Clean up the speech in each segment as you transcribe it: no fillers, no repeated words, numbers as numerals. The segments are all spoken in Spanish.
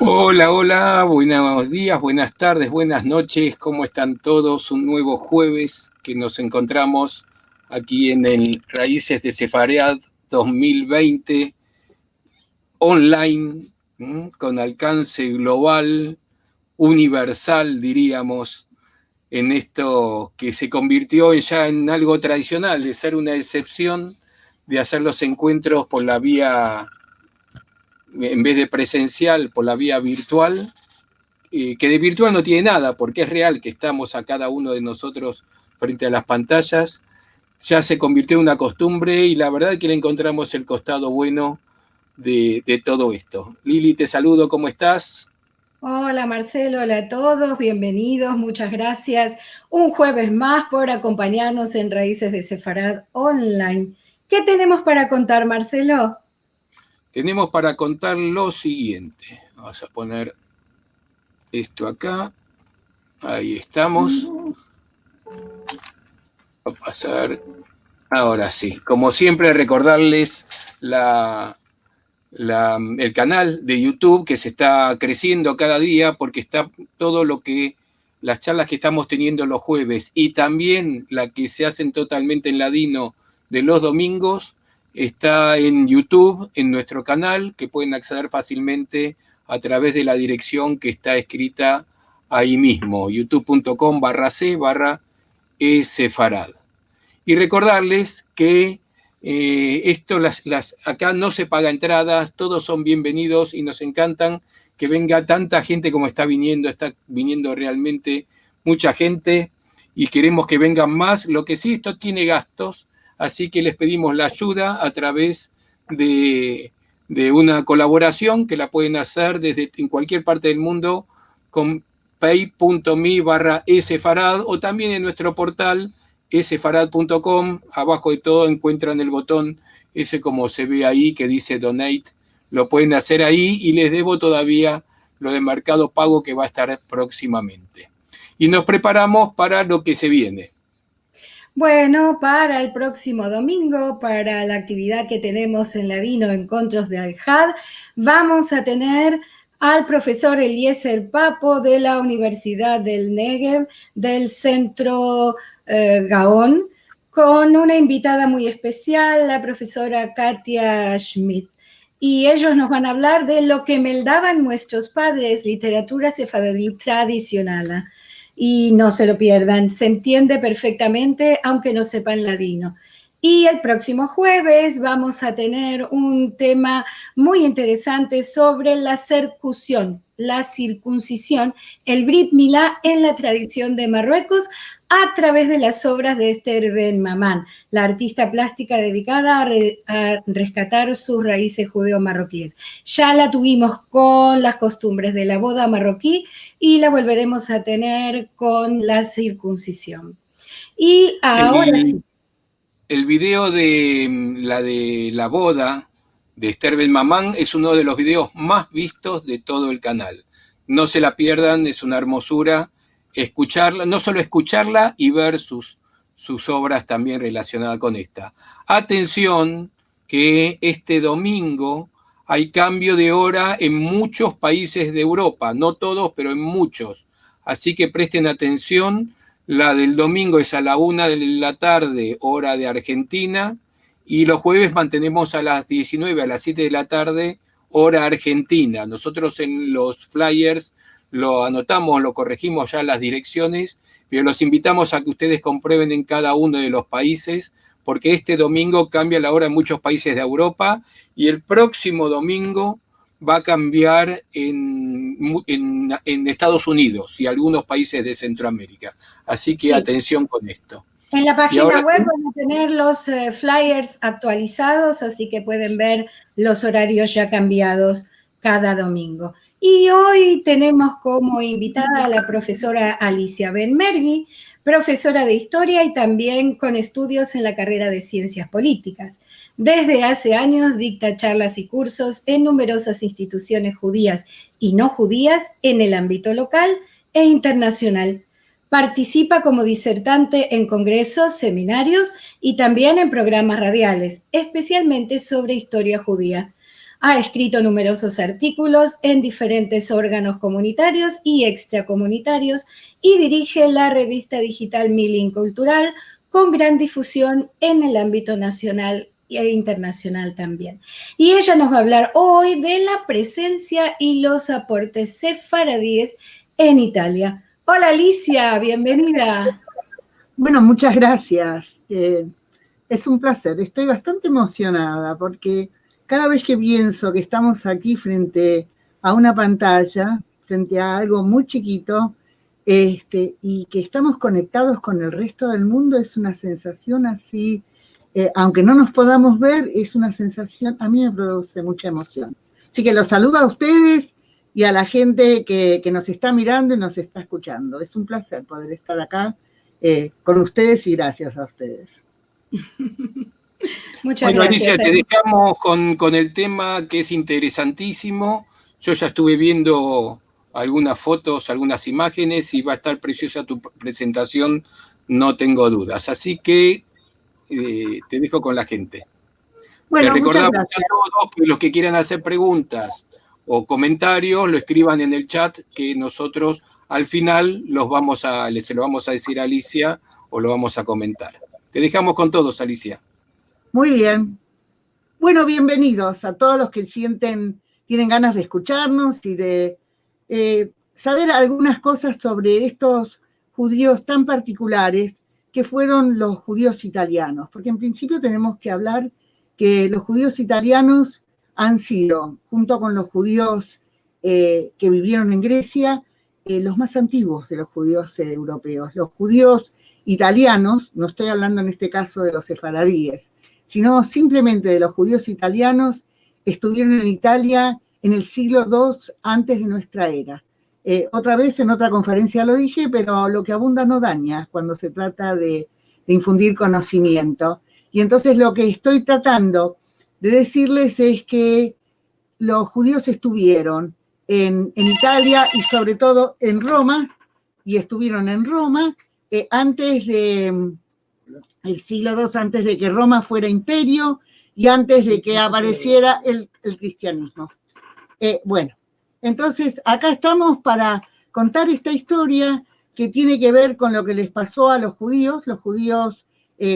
Hola, hola, buenos días, buenas tardes, buenas noches, ¿cómo están todos? Un nuevo jueves que nos encontramos aquí en el Raíces de Sefardad 2020, online, con alcance global, universal, diríamos, en esto que se convirtió ya en algo tradicional, de ser una excepción, de hacer los encuentros por la vía, en vez de presencial, por la vía virtual. Que de virtual no tiene nada, porque es real que estamos a cada uno de nosotros frente a las pantallas, ya se convirtió en una costumbre y la verdad que le encontramos el costado bueno de todo esto. Lili, te saludo, ¿cómo estás? Hola Marcelo, hola a todos, bienvenidos, muchas gracias. Un jueves más por acompañarnos en Raíces de Sefarad Online. ¿Qué tenemos para contar, Marcelo? Tenemos para contar lo siguiente. Vamos a poner esto acá. Ahí estamos. Va a pasar. Ahora sí. Como siempre, recordarles el canal de YouTube que se está creciendo cada día porque está todo lo que las charlas que estamos teniendo los jueves y también la que se hacen totalmente en ladino de los domingos está en YouTube, en nuestro canal, que pueden acceder fácilmente a través de la dirección que está escrita ahí mismo, youtube.com/c/esefarad. Y recordarles que esto, acá no se paga entradas, todos son bienvenidos y nos encantan que venga tanta gente como está viniendo realmente mucha gente y queremos que vengan más. Lo que sí, esto tiene gastos, así que les pedimos la ayuda a través de una colaboración que la pueden hacer desde en cualquier parte del mundo con pay.me/esefarad o también en nuestro portal esefarad.com, abajo de todo encuentran el botón ese como se ve ahí que dice Donate, lo pueden hacer ahí y les debo todavía lo de Mercado Pago que va a estar próximamente. Y nos preparamos para lo que se viene. Bueno, para el próximo domingo, para la actividad que tenemos en Ladino, Encontros de Al-Had, vamos a tener al profesor Eliezer Papo de la Universidad del Negev, del Centro Gaón, con una invitada muy especial, la profesora Katia Schmidt. Y ellos nos van a hablar de lo que meldaban nuestros padres, literatura sefardí tradicional. Y no se lo pierdan, se entiende perfectamente aunque no sepan ladino. Y el próximo jueves vamos a tener un tema muy interesante sobre la circuncisión, el Brit Milá en la tradición de Marruecos a través de las obras de Esther Ben Mamán, la artista plástica dedicada a rescatar sus raíces judeo-marroquíes. Ya la tuvimos con las costumbres de la boda marroquí y la volveremos a tener con la circuncisión. Y ahora El, sí. el video de la boda de Esther Ben Mamán es uno de los videos más vistos de todo el canal. No se la pierdan, es una hermosura escucharla, no solo escucharla y ver sus obras también relacionadas con esta. Atención que este domingo hay cambio de hora en muchos países de Europa, no todos, pero en muchos. Así que presten atención, la del domingo es a la 1 de la tarde, hora de Argentina, y los jueves mantenemos a las 19, a las 7 de la tarde, hora argentina. Nosotros en los flyers lo anotamos, lo corregimos ya las direcciones, pero los invitamos a que ustedes comprueben en cada uno de los países, porque este domingo cambia la hora en muchos países de Europa y el próximo domingo va a cambiar en Estados Unidos y algunos países de Centroamérica. Así que Sí, atención con esto. en la Y ahora página web sí, van a tener los flyers actualizados, así que pueden ver los horarios ya cambiados cada domingo. Y hoy tenemos como invitada a la profesora Alicia Benmergui, profesora de historia y también con estudios en la carrera de ciencias políticas. Desde hace años dicta charlas y cursos en numerosas instituciones judías y no judías en el ámbito local e internacional. Participa como disertante en congresos, seminarios y también en programas radiales, especialmente sobre historia judía. Ha escrito numerosos artículos en diferentes órganos comunitarios y extracomunitarios y dirige la revista digital Milling Cultural, con gran difusión en el ámbito nacional e internacional también. Y ella nos va a hablar hoy de la presencia y los aportes sefaradíes en Italia. Hola Alicia, bienvenida. Bueno, muchas gracias. Es un placer. Estoy bastante emocionada porque cada vez que pienso que estamos aquí frente a una pantalla, frente a algo muy chiquito, y que estamos conectados con el resto del mundo, es una sensación así, aunque no nos podamos ver, es una sensación, a mí me produce mucha emoción. Así que los saludo a ustedes y a la gente que nos está mirando y nos está escuchando. Es un placer poder estar acá con ustedes y gracias a ustedes. Muchas gracias. Alicia, te dejamos con el tema que es interesantísimo. Yo ya estuve viendo algunas fotos, algunas imágenes y va a estar preciosa tu presentación, no tengo dudas. Así que te dejo con la gente. Bueno, les recordamos muchas gracias a todos que los que quieran hacer preguntas o comentarios lo escriban en el chat, que nosotros al final se lo vamos a decir a Alicia o lo vamos a comentar. Te dejamos con todos, Alicia. Muy bien. Bueno, bienvenidos a todos los que tienen ganas de escucharnos y de saber algunas cosas sobre estos judíos tan particulares que fueron los judíos italianos, porque en principio tenemos que hablar que los judíos italianos han sido, junto con los judíos que vivieron en Grecia, los más antiguos de los judíos europeos. Los judíos italianos, no estoy hablando en este caso de los sefaradíes, sino simplemente de los judíos italianos, estuvieron en Italia en el siglo II antes de nuestra era. Otra vez en otra conferencia lo dije, pero lo que abunda no daña cuando se trata de infundir conocimiento. Y entonces lo que estoy tratando de decirles es que los judíos estuvieron en Italia y sobre todo en Roma, y estuvieron en Roma antes de el siglo II, antes de que Roma fuera imperio y antes de que apareciera el cristianismo. Bueno, entonces acá estamos para contar esta historia que tiene que ver con lo que les pasó a los judíos. Los judíos,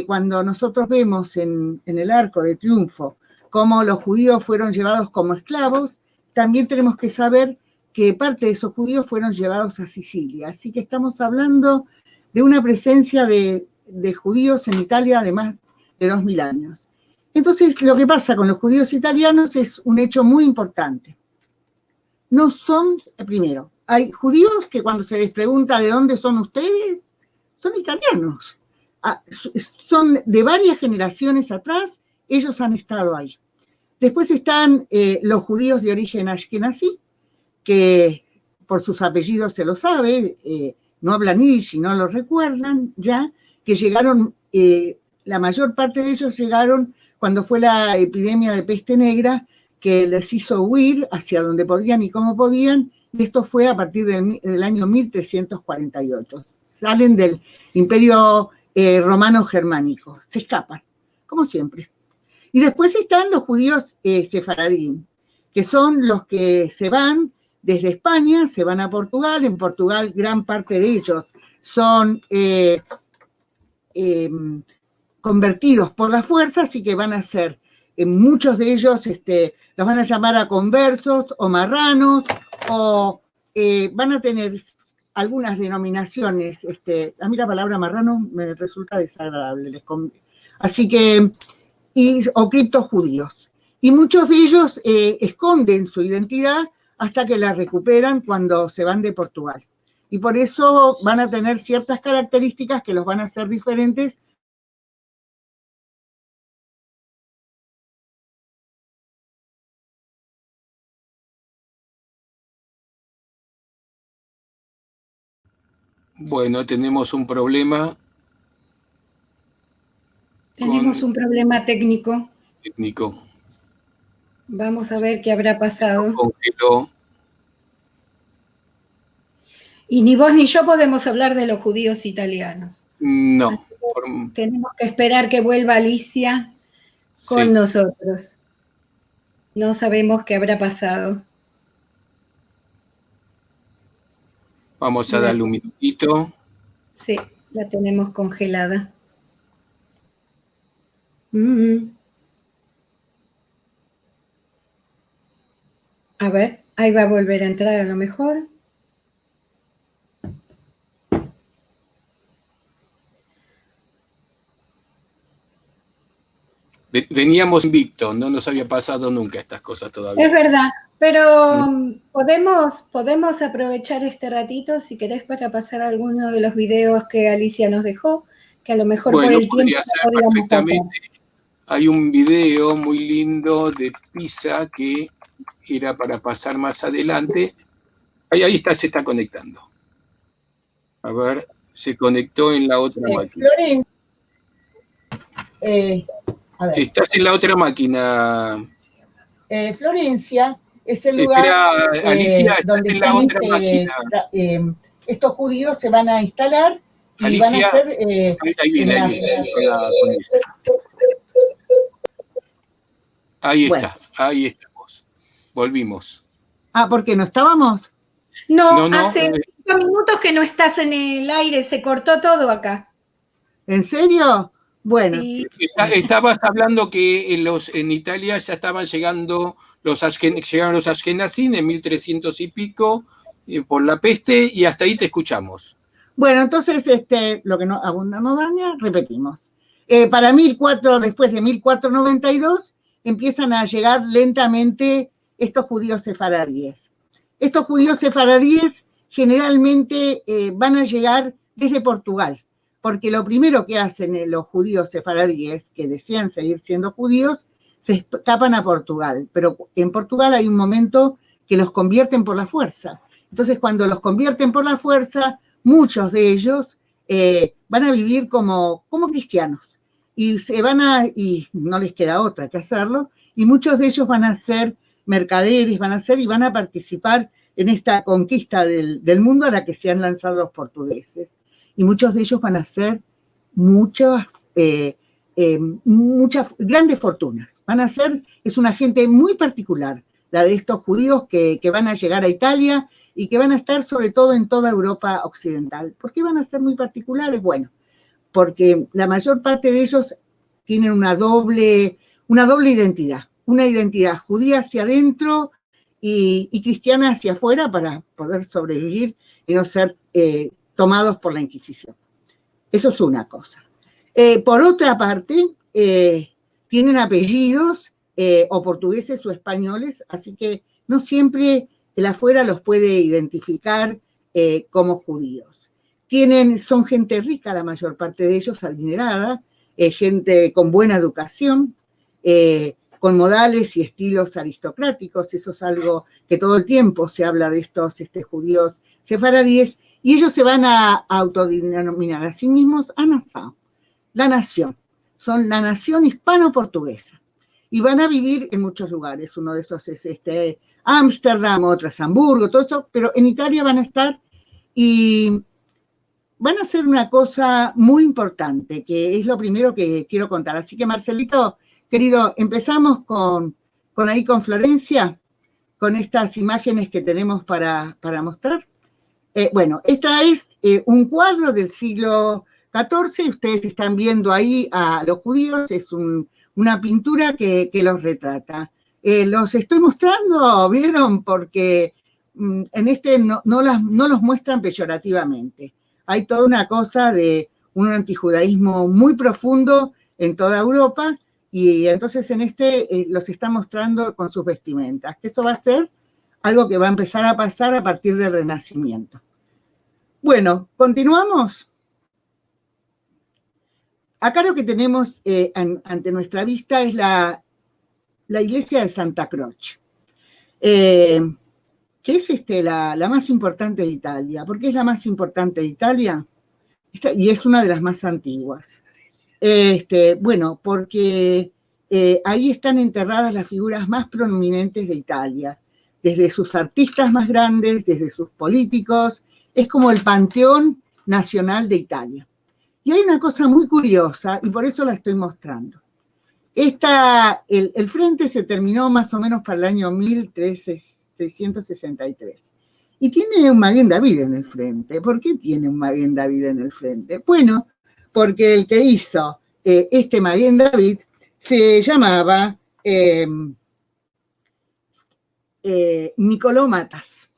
cuando nosotros vemos en el Arco de Triunfo cómo los judíos fueron llevados como esclavos, también tenemos que saber que parte de esos judíos fueron llevados a Sicilia. Así que estamos hablando de una presencia de judíos en Italia de más de 2000 años. Entonces, lo que pasa con los judíos italianos es un hecho muy importante. No son, primero, hay judíos que cuando se les pregunta de dónde son ustedes, son italianos. Son de varias generaciones atrás, ellos han estado ahí. Después están los judíos de origen ashkenazí, que por sus apellidos se lo sabe, no hablan yiddish y no lo recuerdan ya, que llegaron, la mayor parte de ellos llegaron cuando fue la epidemia de peste negra, que les hizo huir hacia donde podían y cómo podían, y esto fue a partir del año 1348. Salen del imperio romano germánico, se escapan, como siempre. Y después están los judíos sefaradí, que son los que se van desde España, se van a Portugal. En Portugal gran parte de ellos son convertidos por la fuerza, así que van a ser, muchos de ellos los van a llamar a conversos o marranos, o van a tener algunas denominaciones. A mí la palabra marrano me resulta desagradable, así que, o criptojudíos. Y muchos de ellos esconden su identidad hasta que la recuperan cuando se van de Portugal. Y por eso van a tener ciertas características que los van a hacer diferentes. Bueno, tenemos un problema. Tenemos un problema técnico. Vamos a ver qué habrá pasado. Congeló. Y ni vos ni yo podemos hablar de los judíos italianos. No. Tenemos que esperar que vuelva Alicia con nosotros. no sabemos qué habrá pasado. Vamos a darle un minutito. Sí, la tenemos congelada. A ver, ahí va a volver a entrar a lo mejor. Veníamos invictos, no nos había pasado nunca estas cosas todavía. Es verdad, pero podemos aprovechar este ratito, si querés, para pasar alguno de los videos que Alicia nos dejó, que a lo mejor por el tiempo podría no ser podíamos perfectamente. pasar. Hay un video muy lindo de Pisa que era para pasar más adelante. Ahí está, se está conectando. A ver, se conectó en la otra máquina. Florencia. A ver. Estás en la otra máquina. Florencia es el lugar Espera, Alicia, donde en la están otra máquina. estos judíos se van a instalar y Alicia, van a hacer... ahí viene. Ahí Bueno. está, ahí estamos. Volvimos. Ah, ¿por qué no estábamos? No, hace 5 minutos que no estás en el aire, se cortó todo acá. ¿En serio? Bueno. Sí. Estabas hablando que en Italia ya estaban llegando llegaron los Ashkenazim en 1300 y pico por la peste, y hasta ahí te escuchamos. Bueno, entonces lo que no abunda no daña, repetimos. Para después de 1492, empiezan a llegar lentamente estos judíos sefaradíes. Estos judíos sefaradíes generalmente van a llegar desde Portugal, porque lo primero que hacen los judíos sefaradíes, que desean seguir siendo judíos, se escapan a Portugal, pero en Portugal hay un momento que los convierten por la fuerza. Entonces, cuando los convierten por la fuerza, muchos de ellos van a vivir como cristianos y y no les queda otra que hacerlo, y muchos de ellos van a ser mercaderes, y van a participar en esta conquista del mundo a la que se han lanzado los portugueses. Y muchos de ellos van a hacer muchas grandes fortunas. Es una gente muy particular, la de estos judíos que van a llegar a Italia y que van a estar sobre todo en toda Europa occidental. ¿Por qué van a ser muy particulares? Bueno, porque la mayor parte de ellos tienen una doble identidad, una identidad judía hacia adentro y cristiana hacia afuera para poder sobrevivir y no ser tomados por la Inquisición. Eso es una cosa. Por otra parte, tienen apellidos o portugueses o españoles, así que no siempre el afuera los puede identificar como judíos. Son gente rica, la mayor parte de ellos adinerada, gente con buena educación, con modales y estilos aristocráticos. Eso es algo que todo el tiempo se habla de estos judíos sefaradíes, y ellos se van a autodenominar a sí mismos Anassau, la nación. Son la nación hispano-portuguesa. Y van a vivir en muchos lugares. Uno de estos es Ámsterdam, otro es Hamburgo, todo eso, pero en Italia van a estar y van a hacer una cosa muy importante, que es lo primero que quiero contar. Así que, Marcelito, querido, empezamos con Florencia, con estas imágenes que tenemos para mostrar. Bueno, esta es un cuadro del siglo XIV. Ustedes están viendo ahí a los judíos. Es una pintura que los retrata. Los estoy mostrando, ¿vieron? Porque en no los muestran peyorativamente. Hay toda una cosa de un antijudaísmo muy profundo en toda Europa, y entonces en los está mostrando con sus vestimentas, que eso va a ser algo que va a empezar a pasar a partir del Renacimiento. Bueno, continuamos. Acá lo que tenemos ante nuestra vista es la iglesia de Santa Croce, que es la más importante de Italia. ¿Por qué es la más importante de Italia? Y es una de las más antiguas. Bueno, porque ahí están enterradas las figuras más prominentes de Italia, desde sus artistas más grandes, desde sus políticos. Es como el panteón nacional de Italia. Y hay una cosa muy curiosa, y por eso la estoy mostrando. El frente se terminó más o menos para el año 1363. Y tiene un Maguen David en el frente. ¿Por qué tiene un Maguen David en el frente? Bueno, porque el que hizo este Maguen David se llamaba Nicolò Matas.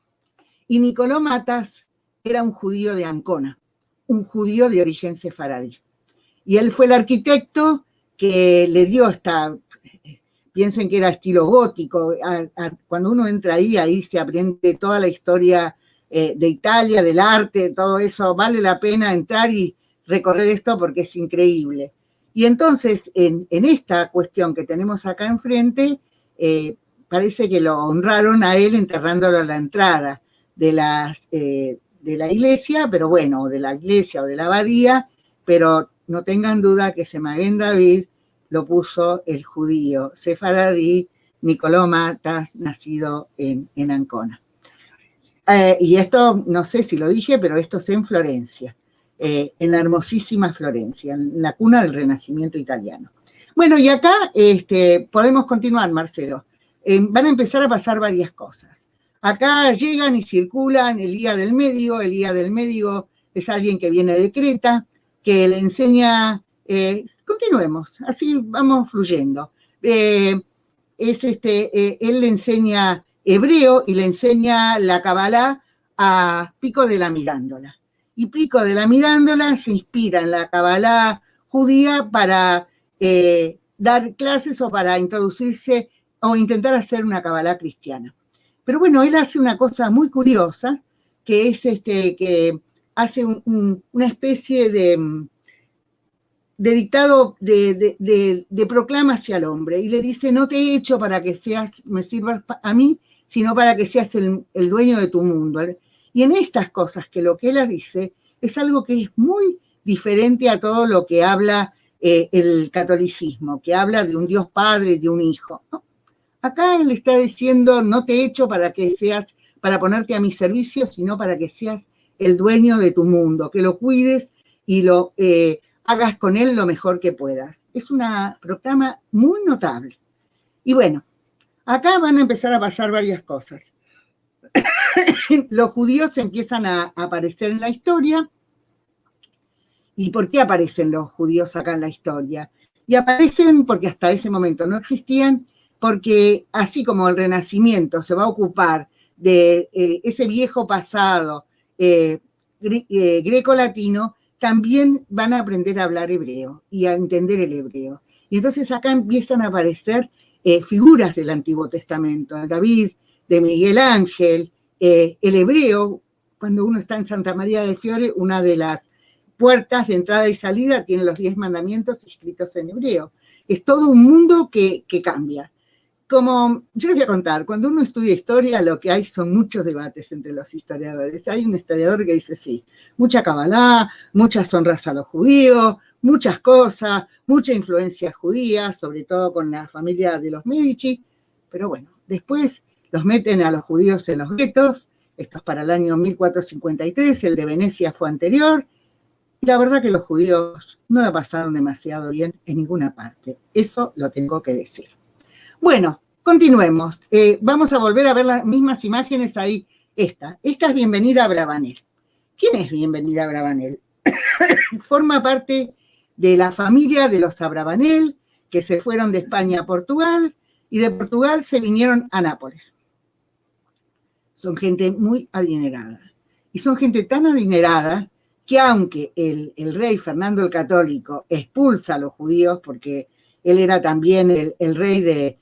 Y Nicolò Matas era un judío de Ancona, un judío de origen sefaradí. Y él fue el arquitecto que le dio piensen que era estilo gótico. Cuando uno entra ahí se aprende toda la historia de Italia, del arte, todo eso. Vale la pena entrar y recorrer esto porque es increíble. Y entonces, en esta cuestión que tenemos acá enfrente, parece que lo honraron a él enterrándolo a la entrada de la iglesia, pero bueno, de la iglesia o de la abadía, pero no tengan duda que ese Maguen David lo puso el judío sefaradí Nicolò Matas, nacido en Ancona. Y esto, no sé si lo dije, pero esto es en Florencia, en la hermosísima Florencia, en la cuna del Renacimiento italiano. Bueno, y acá podemos continuar, Marcelo. Van a empezar a pasar varias cosas. Acá llegan y circulan Elías del Medio. Elías del Medio es alguien que viene de Creta, que le enseña, continuemos, así vamos fluyendo. Él le enseña hebreo y le enseña la Cabalá a Pico de la Mirándola. Y Pico de la Mirándola se inspira en la Cabalá judía para dar clases o para introducirse o intentar hacer una Cabalá cristiana. Pero bueno, él hace una cosa muy curiosa, que es que hace una especie de dictado, de proclama hacia el hombre, y le dice: no te he hecho para que me sirvas a mí, sino para que seas el dueño de tu mundo. Y en estas cosas, que lo que él dice es algo que es muy diferente a todo lo que habla el catolicismo, que habla de un Dios Padre, de un Hijo, ¿no? Acá él está diciendo: no te he hecho para ponerte a mi servicio, sino para que seas el dueño de tu mundo, que lo cuides y lo hagas con él lo mejor que puedas. Es una proclama muy notable. Y bueno, acá van a empezar a pasar varias cosas. Los judíos empiezan a aparecer en la historia. ¿Y por qué aparecen los judíos acá en la historia? Y aparecen porque hasta ese momento no existían, porque así como el Renacimiento se va a ocupar de ese viejo pasado greco-latino, también van a aprender a hablar hebreo y a entender el hebreo. Y entonces acá empiezan a aparecer figuras del Antiguo Testamento, de David, de Miguel Ángel, el hebreo. Cuando uno está en Santa María del Fiore, una de las puertas de entrada y salida tiene los 10 mandamientos escritos en hebreo. Es todo un mundo que cambia. Como yo les voy a contar, cuando uno estudia historia, lo que hay son muchos debates entre los historiadores. Hay un historiador que dice: sí, mucha Cabalá, muchas honras a los judíos, muchas cosas, mucha influencia judía, sobre todo con la familia de los Medici, pero bueno, después los meten a los judíos en los guetos. Esto es para el año 1453, el de Venecia fue anterior, y la verdad que los judíos no la pasaron demasiado bien en ninguna parte. Eso lo tengo que decir. Bueno, continuemos. Vamos a volver a ver las mismas imágenes ahí. Esta es Bienvenida Abravanel. ¿Quién es Bienvenida Abravanel? Forma parte de la familia de los Abravanel, que se fueron de España a Portugal, y de Portugal se vinieron a Nápoles. Son gente muy adinerada. Y son gente tan adinerada que aunque el rey Fernando el Católico expulsa a los judíos, porque él era también el rey de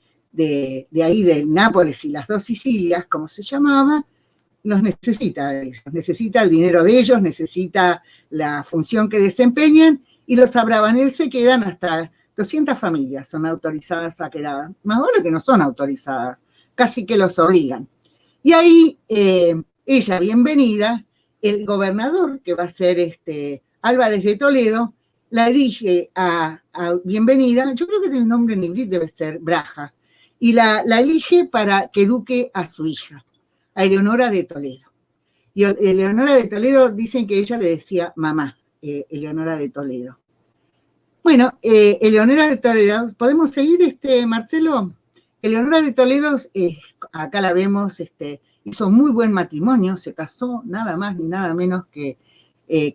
ahí, de Nápoles y las dos Sicilias, como se llamaba, los necesita a ellos, necesita el dinero de ellos, necesita la función que desempeñan, y los Abravanel se quedan hasta 200 familias, son autorizadas a quedar, más vale que no son autorizadas, casi que los obligan. Y ahí, ella, Bienvenida, el gobernador, que va a ser Álvarez de Toledo, la elige a Bienvenida, yo creo que el nombre en inglés debe ser Braja, y la elige para que eduque a su hija, a Eleonora de Toledo. Y Eleonora de Toledo, dicen que ella le decía mamá, Eleonora de Toledo. Bueno, Eleonora de Toledo, ¿podemos seguir, Marcelo? Eleonora de Toledo, acá la vemos, hizo muy buen matrimonio, se casó nada más ni nada menos que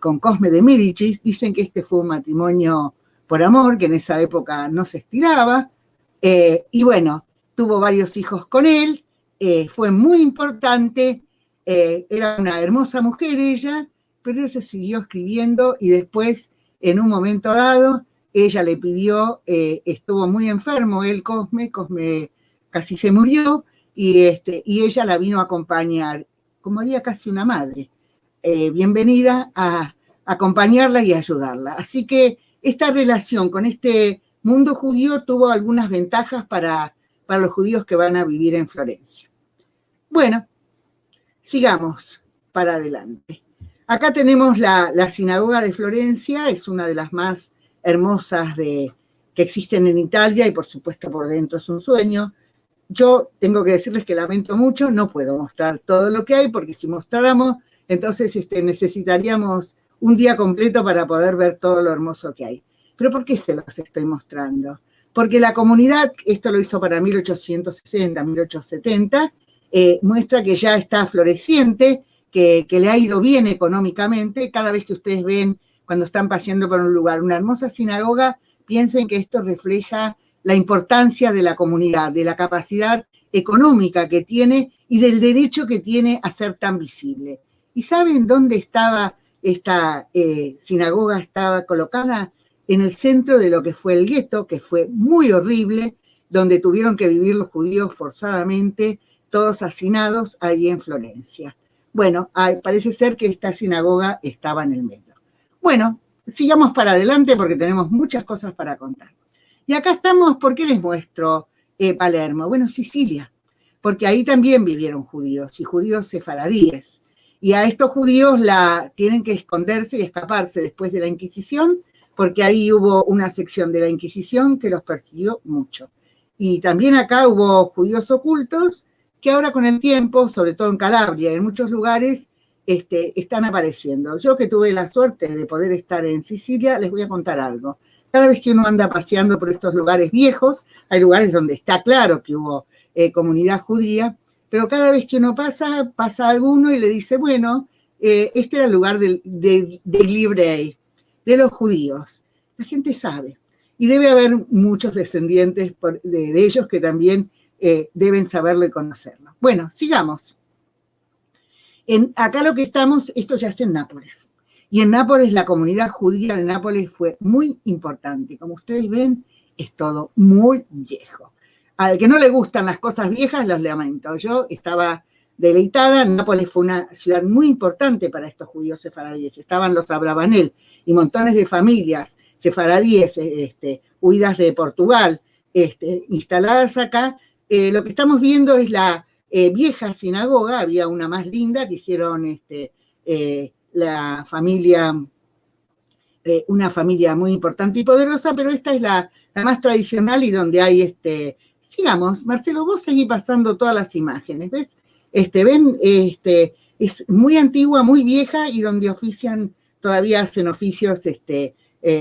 con Cosme de Médicis. Dicen que este fue un matrimonio por amor, que en esa época no se estiraba, y bueno, tuvo varios hijos con él, fue muy importante, era una hermosa mujer ella, pero él se siguió escribiendo y después, en un momento dado, ella le pidió, estuvo muy enfermo, Cosme casi se murió, y ella la vino a acompañar, como haría casi una madre, bienvenida a acompañarla y ayudarla. Así que esta relación con este mundo judío tuvo algunas ventajas para los judíos que van a vivir en Florencia. Bueno, sigamos para adelante. Acá tenemos la sinagoga de Florencia, es una de las más hermosas que existen en Italia y por supuesto por dentro es un sueño. Yo tengo que decirles que lamento mucho, no puedo mostrar todo lo que hay porque si mostráramos, entonces necesitaríamos un día completo para poder ver todo lo hermoso que hay. ¿Pero por qué se los estoy mostrando? Porque la comunidad, esto lo hizo para 1860, 1870, muestra que ya está floreciente, que le ha ido bien económicamente. Cada vez que ustedes ven, cuando están paseando por un lugar, una hermosa sinagoga, piensen que esto refleja la importancia de la comunidad, de la capacidad económica que tiene y del derecho que tiene a ser tan visible. ¿Y saben dónde estaba esta sinagoga? Estaba colocada en el centro de lo que fue el gueto, que fue muy horrible, donde tuvieron que vivir los judíos forzadamente, todos hacinados ahí en Florencia. Bueno, parece ser que esta sinagoga estaba en el medio. Bueno, sigamos para adelante porque tenemos muchas cosas para contar. Y acá estamos, ¿por qué les muestro Palermo? Bueno, Sicilia, porque ahí también vivieron judíos y judíos sefaradíes. Y a estos judíos tienen que esconderse y escaparse después de la Inquisición, porque ahí hubo una sección de la Inquisición que los persiguió mucho. Y también acá hubo judíos ocultos que ahora con el tiempo, sobre todo en Calabria y en muchos lugares, están apareciendo. Yo que tuve la suerte de poder estar en Sicilia, les voy a contar algo. Cada vez que uno anda paseando por estos lugares viejos, hay lugares donde está claro que hubo comunidad judía, pero cada vez que uno pasa alguno y le dice, bueno, este era el lugar del Librei, de los judíos. La gente sabe. Y debe haber muchos descendientes de ellos que también deben saberlo y conocerlo. Bueno, sigamos. Acá lo que estamos, esto ya es en Nápoles. Y en Nápoles, la comunidad judía de Nápoles fue muy importante. Como ustedes ven, es todo muy viejo. Al que no le gustan las cosas viejas, los lamento. Yo estaba deleitada. Nápoles fue una ciudad muy importante para estos judíos sefaradíes. Estaban los Abravanel y montones de familias sefaradíes huidas de Portugal, instaladas acá. Lo que estamos viendo es la vieja sinagoga. Había una más linda que hicieron la familia, una familia muy importante y poderosa, pero esta es la más tradicional y donde hay sigamos, Marcelo, vos seguís pasando todas las imágenes, ¿ves? Ven, es muy antigua, muy vieja y donde todavía hacen oficios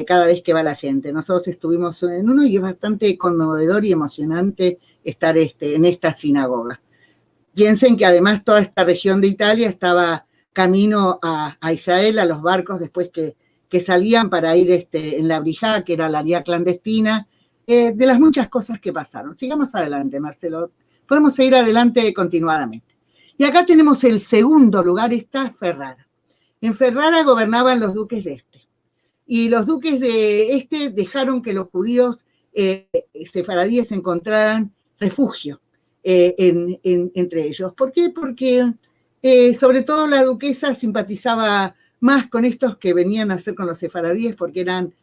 cada vez que va la gente. Nosotros estuvimos en uno y es bastante conmovedor y emocionante estar en esta sinagoga. Piensen que además toda esta región de Italia estaba camino a Israel, a los barcos después que salían para ir en la Brijá, que era la vía clandestina, de las muchas cosas que pasaron. Sigamos adelante, Marcelo. Podemos seguir adelante continuadamente. Y acá tenemos el segundo lugar, está Ferrara. En Ferrara gobernaban los duques de y los duques de dejaron que los judíos sefaradíes encontraran refugio entre ellos. ¿Por qué? Porque sobre todo la duquesa simpatizaba más con estos que venían a hacer con los sefaradíes porque eran,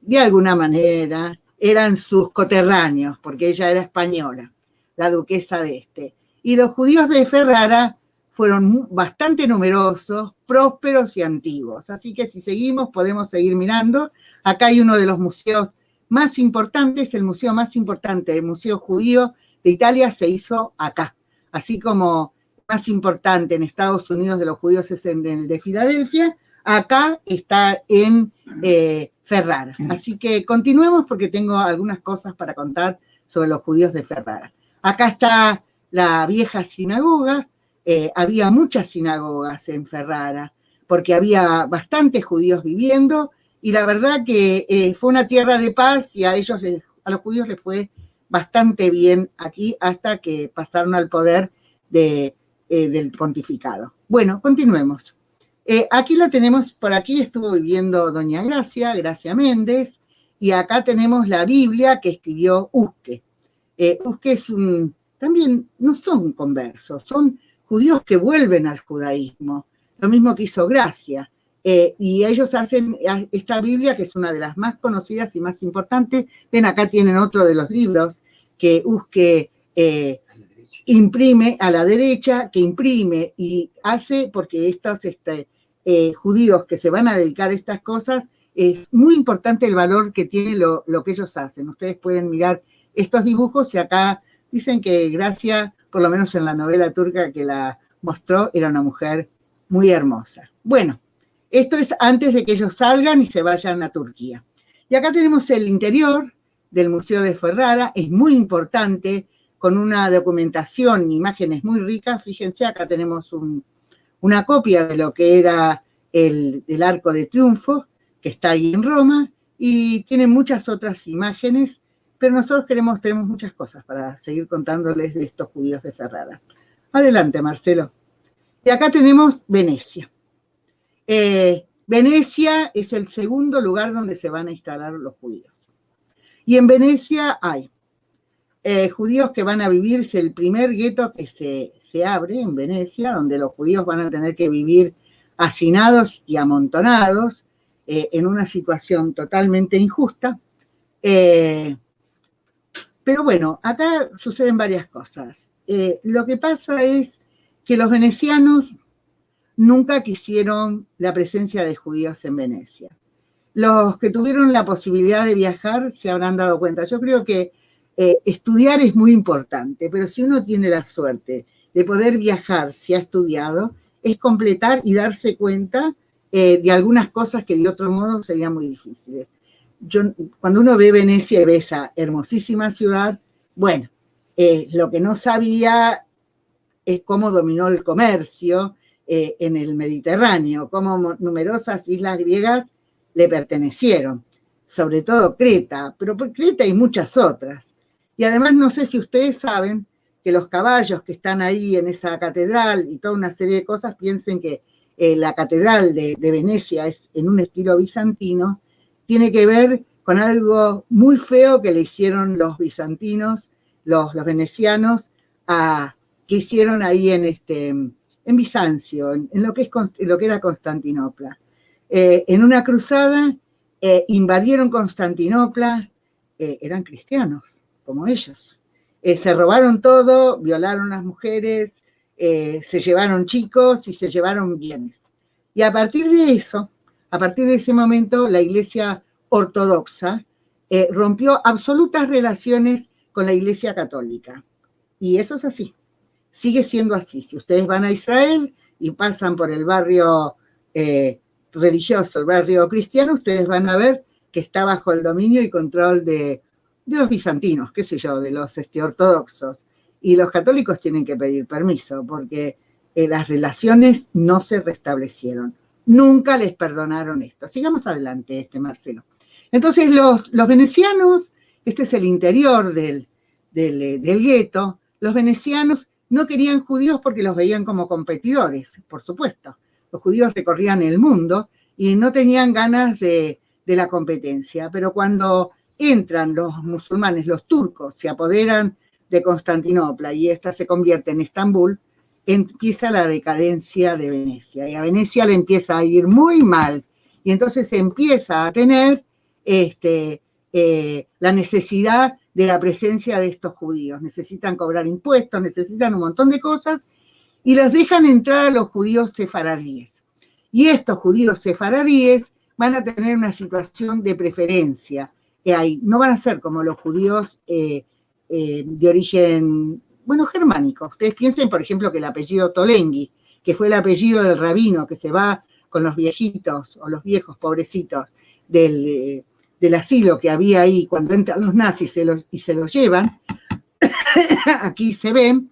de alguna manera, eran sus coterráneos, porque ella era española, la duquesa de Y los judíos de Ferrara fueron bastante numerosos, prósperos y antiguos. Así que si seguimos, podemos seguir mirando. Acá hay uno de los museos más importantes, el museo más importante, el Museo Judío de Italia se hizo acá. Así como más importante en Estados Unidos de los judíos es el de Filadelfia, Acá está en Ferrara. Así que continuemos porque tengo algunas cosas para contar sobre los judíos de Ferrara. Acá está la vieja sinagoga. Había muchas sinagogas en Ferrara porque había bastantes judíos viviendo y la verdad que fue una tierra de paz y a los judíos les fue bastante bien aquí hasta que pasaron al poder del pontificado. Bueno, continuemos. Aquí la tenemos, por aquí estuvo viviendo doña Gracia Méndez, y acá tenemos la Biblia que escribió Uske. Uske también no son conversos, son judíos que vuelven al judaísmo, lo mismo que hizo Gracia. Y ellos hacen esta Biblia, que es una de las más conocidas y más importantes. Ven, acá tienen otro de los libros que Uske imprime a la derecha, que imprime y hace, porque estos judíos que se van a dedicar a estas cosas, es muy importante el valor que tiene lo que ellos hacen. Ustedes pueden mirar estos dibujos y acá dicen que Gracia, por lo menos en la novela turca que la mostró, era una mujer muy hermosa. Bueno, esto es antes de que ellos salgan y se vayan a Turquía. Y acá tenemos el interior del Museo de Ferrara, es muy importante, con una documentación, imágenes muy ricas. Fíjense, acá tenemos una copia de lo que era el Arco de Triunfo, que está ahí en Roma, y tiene muchas otras imágenes, pero nosotros tenemos muchas cosas para seguir contándoles de estos judíos de Ferrara. Adelante, Marcelo. Y acá tenemos Venecia. Venecia es el segundo lugar donde se van a instalar los judíos. Y en Venecia hay judíos que van a vivirse el primer gueto que se abre en Venecia, donde los judíos van a tener que vivir hacinados y amontonados en una situación totalmente injusta. Pero bueno, acá suceden varias cosas. Lo que pasa es que los venecianos nunca quisieron la presencia de judíos en Venecia. Los que tuvieron la posibilidad de viajar se habrán dado cuenta. Yo creo que estudiar es muy importante, pero si uno tiene la suerte de poder viajar, si ha estudiado, es completar y darse cuenta de algunas cosas que de otro modo serían muy difíciles. Cuando uno ve Venecia y ve esa hermosísima ciudad, bueno, lo que no sabía es cómo dominó el comercio en el Mediterráneo, cómo numerosas islas griegas le pertenecieron, sobre todo Creta, pero por Creta hay muchas otras. Y además no sé si ustedes saben que los caballos que están ahí en esa catedral y toda una serie de cosas, piensen que la catedral de Venecia es en un estilo bizantino, tiene que ver con algo muy feo que le hicieron los bizantinos, los venecianos, que hicieron ahí en Bizancio, en lo que era Constantinopla. En una cruzada invadieron Constantinopla, eran cristianos, como ellos. Se robaron todo, violaron a las mujeres, se llevaron chicos y se llevaron bienes. Y a partir de eso, a partir de ese momento, la Iglesia ortodoxa rompió absolutas relaciones con la Iglesia católica. Y eso es así, sigue siendo así. Si ustedes van a Israel y pasan por el barrio religioso, el barrio cristiano, ustedes van a ver que está bajo el dominio y control de los bizantinos, qué sé yo, de los ortodoxos. Y los católicos tienen que pedir permiso porque las relaciones no se restablecieron. Nunca les perdonaron esto. Sigamos adelante, Marcelo. Entonces, los venecianos, este es el interior del gueto, los venecianos no querían judíos porque los veían como competidores, por supuesto. Los judíos recorrían el mundo y no tenían ganas de la competencia. Pero cuando entran los musulmanes, los turcos, se apoderan de Constantinopla y esta se convierte en Estambul, empieza la decadencia de Venecia. Y a Venecia le empieza a ir muy mal. Y entonces empieza a tener la necesidad de la presencia de estos judíos. Necesitan cobrar impuestos, necesitan un montón de cosas, y los dejan entrar a los judíos sefaradíes. Y estos judíos sefaradíes van a tener una situación de preferencia. No van a ser como los judíos de origen, germánico. Ustedes piensen, por ejemplo, que el apellido Tolenghi, que fue el apellido del rabino que se va con los viejitos o los viejos pobrecitos del asilo que había ahí cuando entran los nazis y se los llevan, aquí se ven,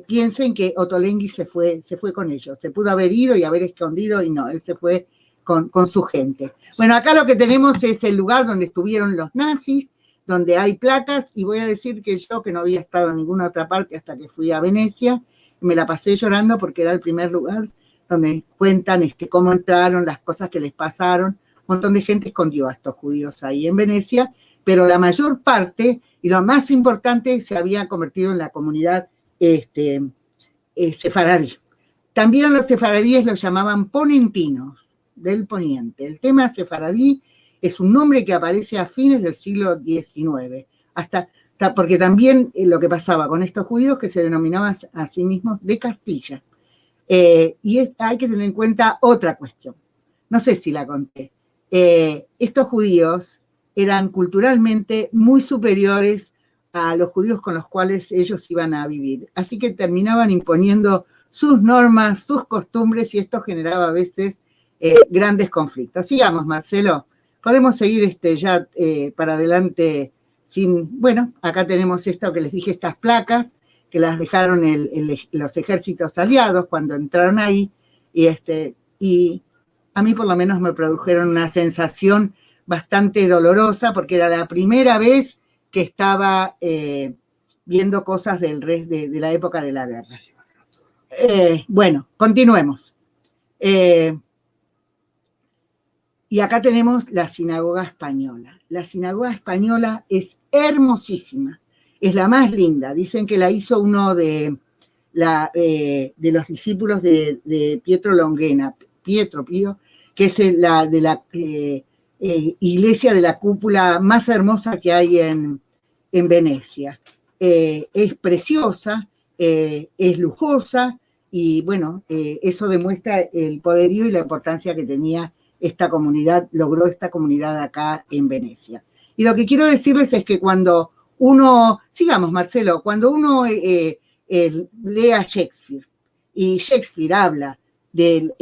piensen que Ottolenghi se fue con ellos. Se pudo haber ido y haber escondido y no, él se fue con su gente. Bueno, acá lo que tenemos es el lugar donde estuvieron los nazis, donde hay placas, y voy a decir que yo, que no había estado en ninguna otra parte hasta que fui a Venecia, me la pasé llorando porque era el primer lugar donde cuentan cómo entraron, las cosas que les pasaron. Un montón de gente escondió a estos judíos ahí en Venecia, pero la mayor parte, y lo más importante, se había convertido en la comunidad sefaradí. También a los sefaradíes los llamaban ponentinos, del poniente. El tema sefaradí es un nombre que aparece a fines del siglo XIX, porque también lo que pasaba con estos judíos que se denominaban a sí mismos de Castilla. Y hay que tener en cuenta otra cuestión. No sé si la conté. Estos judíos eran culturalmente muy superiores a los judíos con los cuales ellos iban a vivir. Así que terminaban imponiendo sus normas, sus costumbres, y esto generaba a veces grandes conflictos. Sigamos, Marcelo. Podemos seguir ya para adelante bueno, acá tenemos esto que les dije, estas placas, que las dejaron los ejércitos aliados cuando entraron ahí, y a mí por lo menos me produjeron una sensación bastante dolorosa, porque era la primera vez que estaba viendo cosas de la época de la guerra. Bueno, continuemos. Y acá tenemos la sinagoga española. La sinagoga española es hermosísima, es la más linda. Dicen que la hizo uno de los discípulos de Pietro Longhena, Pietro Pío, que es la iglesia de la cúpula más hermosa que hay en Venecia. Es preciosa, es lujosa, y bueno, eso demuestra el poderío y la importancia que tenía logró esta comunidad acá en Venecia. Y lo que quiero decirles es que cuando uno, sigamos Marcelo, cuando uno lee a Shakespeare, y Shakespeare habla del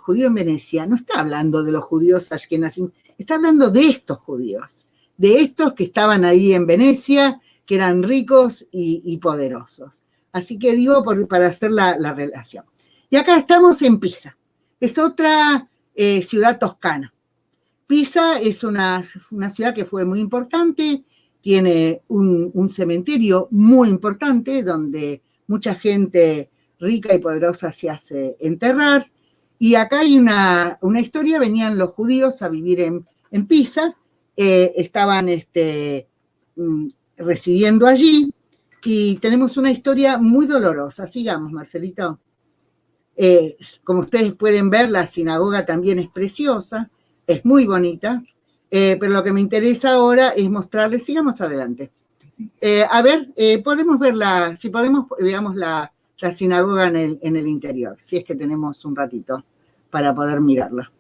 judío en Venecia, no está hablando de los judíos ashkenazim, está hablando de estos judíos, de estos que estaban ahí en Venecia, que eran ricos y poderosos. Así que digo para hacer la relación. Y acá estamos en Pisa, es otra ciudad toscana. Pisa es una ciudad que fue muy importante, tiene un cementerio muy importante donde mucha gente rica y poderosa se hace enterrar, y acá hay una historia. Venían los judíos a vivir en Pisa, estaban residiendo allí, y tenemos una historia muy dolorosa. Sigamos, Marcelito. Como ustedes pueden ver, la sinagoga también es preciosa, es muy bonita, pero lo que me interesa ahora es mostrarles, sigamos adelante. A ver, podemos verla, si podemos, veamos la sinagoga en el interior, si es que tenemos un ratito para poder mirarla.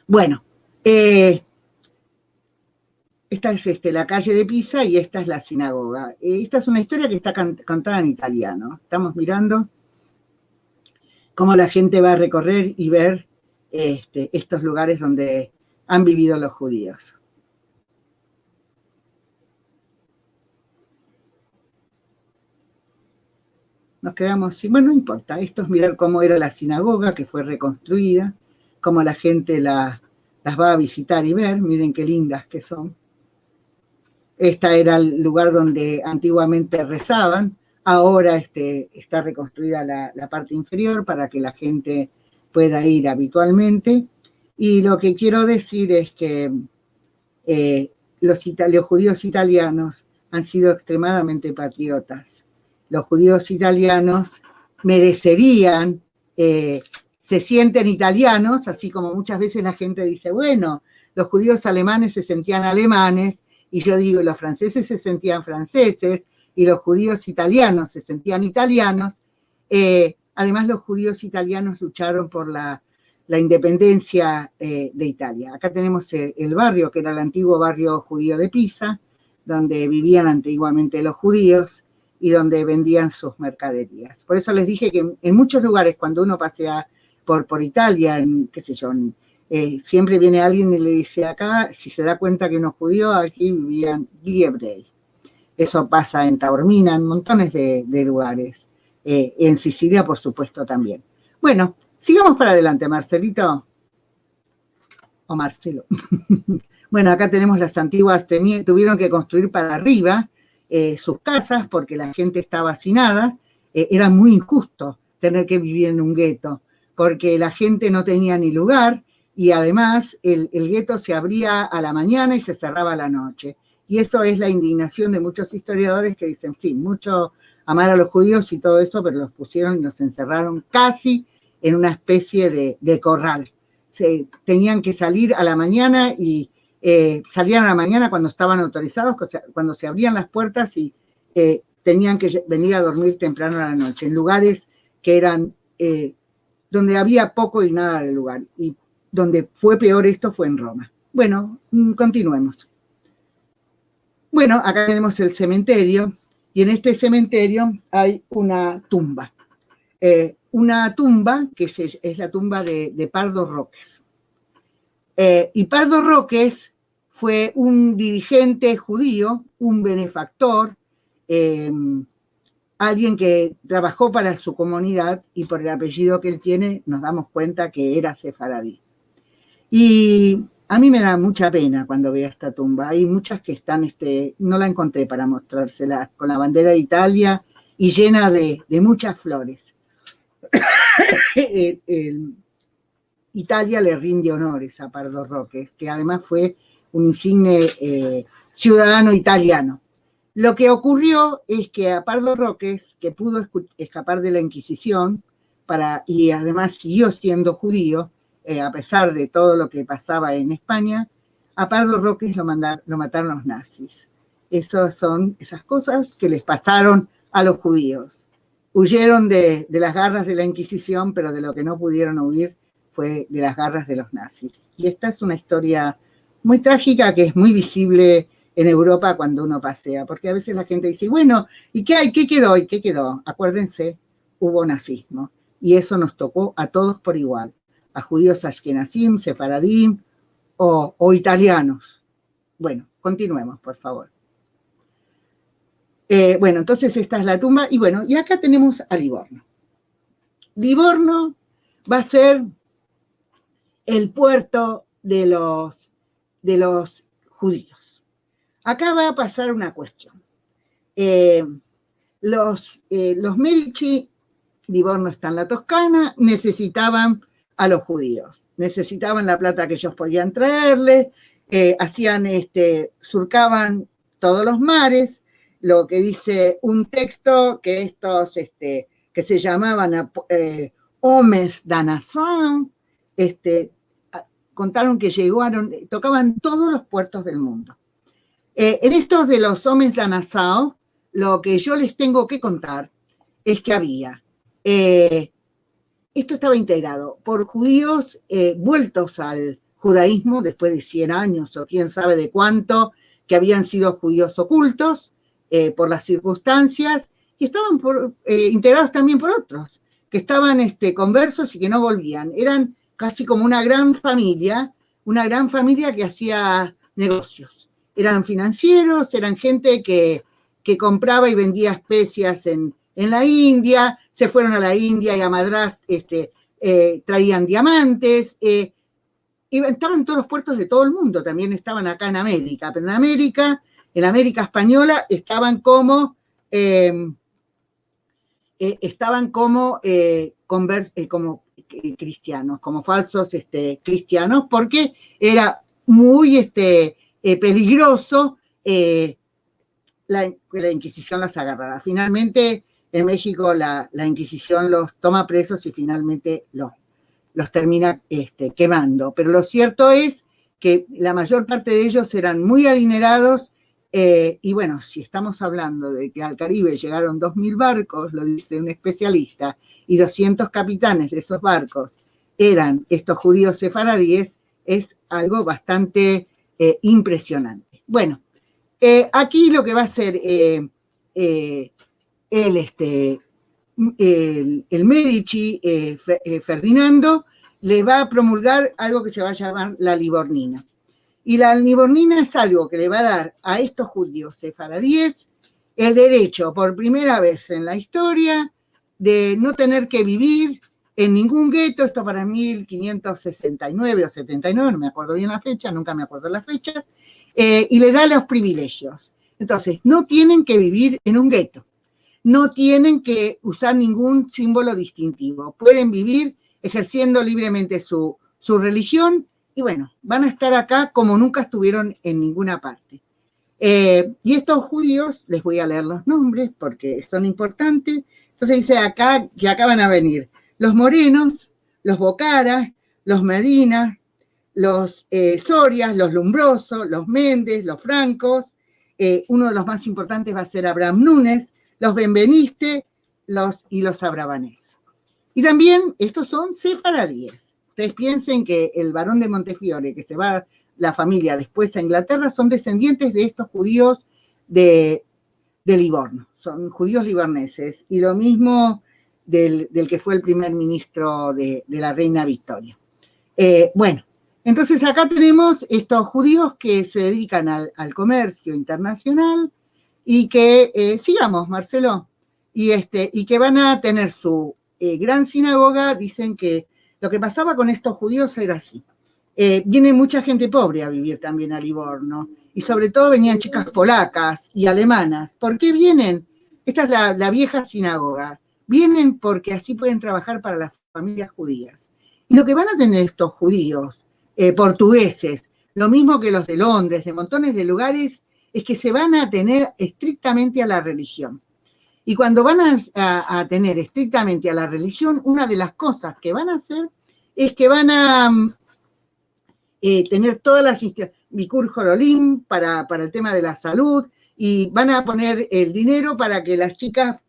Bueno, esta es la calle de Pisa y esta es la sinagoga. Esta es una historia que está contada en italiano. Estamos mirando cómo la gente va a recorrer y ver estos lugares donde han vivido los judíos. Nos quedamos sin, bueno, no importa, esto es mirar cómo era la sinagoga que fue reconstruida, cómo la gente las va a visitar y ver, miren qué lindas que son. Este era el lugar donde antiguamente rezaban, ahora está reconstruida la parte inferior para que la gente pueda ir habitualmente. Y lo que quiero decir es que los judíos italianos han sido extremadamente patriotas. Los judíos italianos merecerían, se sienten italianos, así como muchas veces la gente dice, bueno, los judíos alemanes se sentían alemanes, y yo digo, los franceses se sentían franceses, y los judíos italianos se sentían italianos. Además, los judíos italianos lucharon por la independencia de Italia. Acá tenemos el barrio, que era el antiguo barrio judío de Pisa, donde vivían antiguamente los judíos y donde vendían sus mercaderías. Por eso les dije que en muchos lugares, cuando uno pasea por Italia, qué sé yo, siempre viene alguien y le dice acá, si se da cuenta que no es judío, aquí vivían liebres. Eso pasa en Taormina, en montones de lugares. En Sicilia, por supuesto, también. Bueno, sigamos para adelante, Marcelito. O Marcelo. Bueno, acá tenemos las antiguas, tuvieron que construir para arriba sus casas porque la gente estaba hacinada. Era muy injusto tener que vivir en un gueto, porque la gente no tenía ni lugar y además el gueto se abría a la mañana y se cerraba a la noche. Y eso es la indignación de muchos historiadores que dicen, sí, mucho amar a los judíos y todo eso, pero los pusieron y los encerraron casi en una especie de corral. Tenían que salir a la mañana y salían a la mañana cuando estaban autorizados, cuando se abrían las puertas y tenían que venir a dormir temprano a la noche, en lugares que eran donde había poco y nada de lugar. Y donde fue peor esto fue en Roma. Bueno, continuemos. Bueno, acá tenemos el cementerio y en este cementerio hay una tumba. Una tumba que es la tumba de Pardo Roques. Y Pardo Roques fue un dirigente judío, un benefactor, alguien que trabajó para su comunidad y por el apellido que él tiene nos damos cuenta que era sefaradí. Y a mí me da mucha pena cuando veo esta tumba. Hay muchas que están, no la encontré para mostrárselas, con la bandera de Italia y llena de muchas flores. Italia le rinde honores a Pardo Roques, que además fue un insigne ciudadano italiano. Lo que ocurrió es que a Pardo Roques, que pudo escapar de la Inquisición, y además siguió siendo judío, a pesar de todo lo que pasaba en España, a Pardo Roques lo mataron los nazis. Esas son esas cosas que les pasaron a los judíos. Huyeron de las garras de la Inquisición, pero de lo que no pudieron huir fue de las garras de los nazis. Y esta es una historia muy trágica que es muy visible en Europa cuando uno pasea, porque a veces la gente dice, bueno, ¿y qué hay? ¿Qué quedó? ¿Y qué quedó? Acuérdense, hubo nazismo, y eso nos tocó a todos por igual, a judíos ashkenazim, sefaradim o italianos. Bueno, continuemos, por favor. Bueno, entonces esta es la tumba, y bueno, y acá tenemos a Livorno. Livorno va a ser el puerto de los judíos. Acá va a pasar una cuestión. Los Medici, Livorno está en la Toscana, necesitaban a los judíos, necesitaban la plata que ellos podían traerles, surcaban todos los mares, lo que dice un texto que estos que se llamaban Homes da Nação, contaron que tocaban todos los puertos del mundo. En estos de los Homes da Nação, lo que yo les tengo que contar es que había, esto estaba integrado por judíos vueltos al judaísmo después de 100 años o quién sabe de cuánto, que habían sido judíos ocultos por las circunstancias, y estaban integrados también por otros, que estaban conversos y que no volvían. Eran casi como una gran familia que hacía negocios. Eran financieros, eran gente que compraba y vendía especias en la India, se fueron a la India y a Madrás traían diamantes, y estaban en todos los puertos de todo el mundo, también estaban acá en América, pero en América española estaban como cristianos, como falsos cristianos, porque era muy peligroso que la Inquisición los agarrara. Finalmente, en México la Inquisición los toma presos y finalmente los termina quemando. Pero lo cierto es que la mayor parte de ellos eran muy adinerados, y bueno, si estamos hablando de que al Caribe llegaron 2.000 barcos, lo dice un especialista, y 200 capitanes de esos barcos eran estos judíos sefaradíes, es algo bastante impresionante. Bueno, aquí lo que va a hacer el Medici, Ferdinando, le va a promulgar algo que se va a llamar la libornina. Y la libornina es algo que le va a dar a estos judíos sefaradíes el derecho, por primera vez en la historia, de no tener que vivir en ningún gueto. Esto para 1569 o 79, no me acuerdo bien la fecha, nunca me acuerdo la fecha, y le da los privilegios. Entonces, no tienen que vivir en un gueto, no tienen que usar ningún símbolo distintivo, pueden vivir ejerciendo libremente su religión, y bueno, van a estar acá como nunca estuvieron en ninguna parte. Y estos judíos, les voy a leer los nombres porque son importantes. Entonces dice acá que acá van a venir los morenos, los bocaras, los medinas, los sorias, los lumbrosos, los méndez, los francos. Uno de los más importantes va a ser Abraham Núñez, los benveniste y los abrabanés. Y también estos son sefaradíes. Ustedes piensen que el barón de Montefiore, que se va la familia después a Inglaterra, son descendientes de estos judíos de Livorno, son judíos libarneses, y lo mismo del que fue el primer ministro de la reina Victoria. Bueno, entonces acá tenemos estos judíos que se dedican al comercio internacional y que, sigamos, Marcelo, y que van a tener su gran sinagoga. Dicen que lo que pasaba con estos judíos era así. Viene mucha gente pobre a vivir también a Livorno, y sobre todo venían chicas polacas y alemanas. ¿Por qué vienen? Esta es la vieja sinagoga. Vienen porque así pueden trabajar para las familias judías. Y lo que van a tener estos judíos, portugueses, lo mismo que los de Londres, de montones de lugares, es que se van a atener estrictamente a la religión. Y cuando van a atener estrictamente a la religión, una de las cosas que van a hacer es que van a tener todas las Bikur Jorolim para el tema de la salud, y van a poner el dinero para que las chicas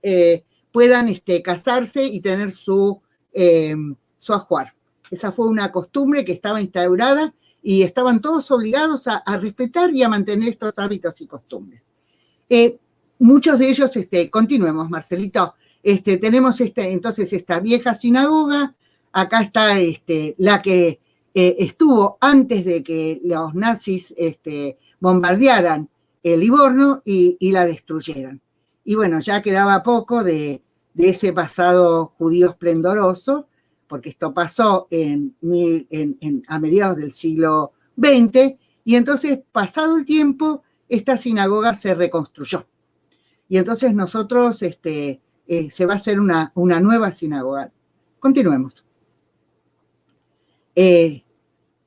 puedan casarse y tener su ajuar. Esa fue una costumbre que estaba instaurada y estaban todos obligados a respetar y a mantener estos hábitos y costumbres. Muchos de ellos, continuemos, Marcelito, tenemos entonces esta vieja sinagoga. Acá está la que estuvo antes de que los nazis bombardearan el Livorno y la destruyeran. Y bueno, ya quedaba poco de ese pasado judío esplendoroso, porque esto pasó a mediados del siglo XX, y entonces, pasado el tiempo, esta sinagoga se reconstruyó. Y entonces nosotros, se va a hacer una nueva sinagoga. Continuemos.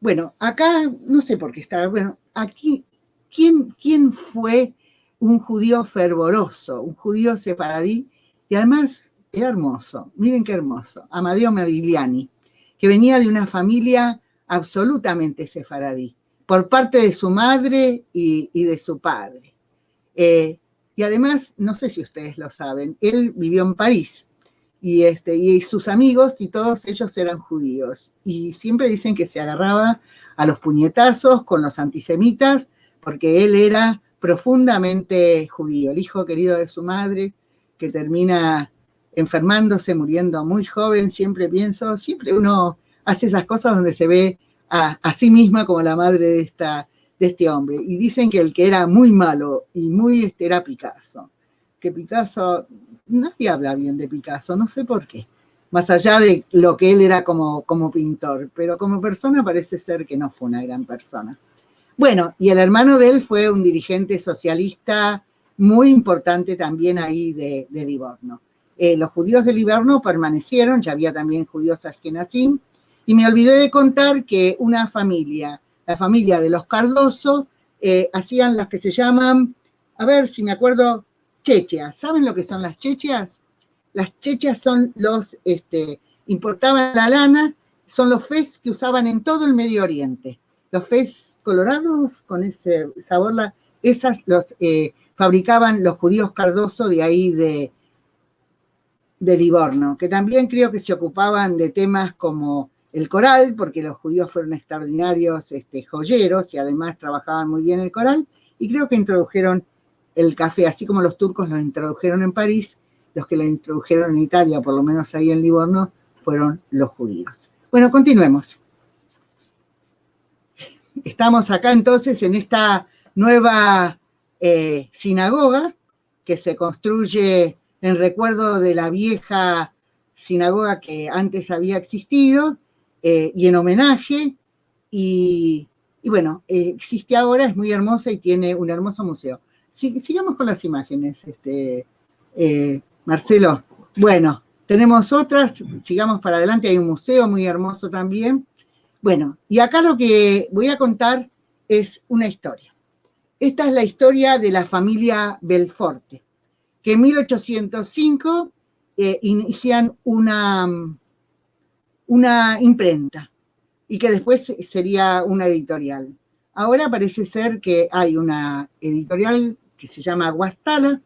Bueno, acá, no sé por qué está, bueno, aquí, ¿quién fue un judío fervoroso, un judío sefaradí? Y además era hermoso, miren qué hermoso, Amadeo Modigliani, que venía de una familia absolutamente sefaradí, por parte de su madre y de su padre. Y además, no sé si ustedes lo saben, él vivió en París, y sus amigos y todos ellos eran judíos, y siempre dicen que se agarraba a los puñetazos con los antisemitas, porque él era profundamente judío, el hijo querido de su madre, que termina enfermándose, muriendo muy joven. Siempre pienso, siempre uno hace esas cosas donde se ve a sí misma como la madre de este hombre. Y dicen que el que era muy malo y muy era Picasso, que Picasso, nadie habla bien de Picasso, no sé por qué, más allá de lo que él era como pintor, pero como persona parece ser que no fue una gran persona. Bueno, y el hermano de él fue un dirigente socialista muy importante también ahí de Livorno. Los judíos de Livorno permanecieron, ya había también judíos ashkenazim, y me olvidé de contar que una familia, la familia de los Cardoso, hacían las que se llaman, a ver si me acuerdo, checheas. ¿Saben lo que son las checheas? Las checheas son importaban la lana, son los fez que usaban en todo el Medio Oriente. Los fez colorados con ese sabor, esas los fabricaban los judíos Cardoso de ahí de Livorno, que también creo que se ocupaban de temas como el coral, porque los judíos fueron extraordinarios joyeros y además trabajaban muy bien el coral, y creo que introdujeron el café, así como los turcos lo introdujeron en París, los que la introdujeron en Italia, por lo menos ahí en Livorno, fueron los judíos. Bueno, continuemos. Estamos acá entonces en esta nueva sinagoga que se construye en recuerdo de la vieja sinagoga que antes había existido y en homenaje. Y bueno, existe ahora, es muy hermosa y tiene un hermoso museo. Sigamos con las imágenes, Marcelo. Bueno, tenemos otras, sigamos para adelante, hay un museo muy hermoso también. Bueno, y acá lo que voy a contar es una historia. Esta es la historia de la familia Belforte, que en 1805 inician una imprenta y que después sería una editorial. Ahora parece ser que hay una editorial que se llama Guastalla,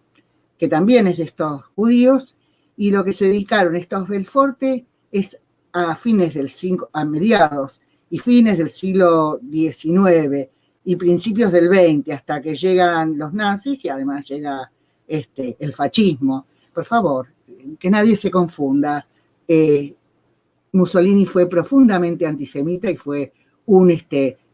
que también es de estos judíos, y lo que se dedicaron estos Belforte es a mediados y fines del siglo XIX y principios del XX, hasta que llegan los nazis y además llega el fascismo. Por favor, que nadie se confunda. Mussolini fue profundamente antisemita y fue un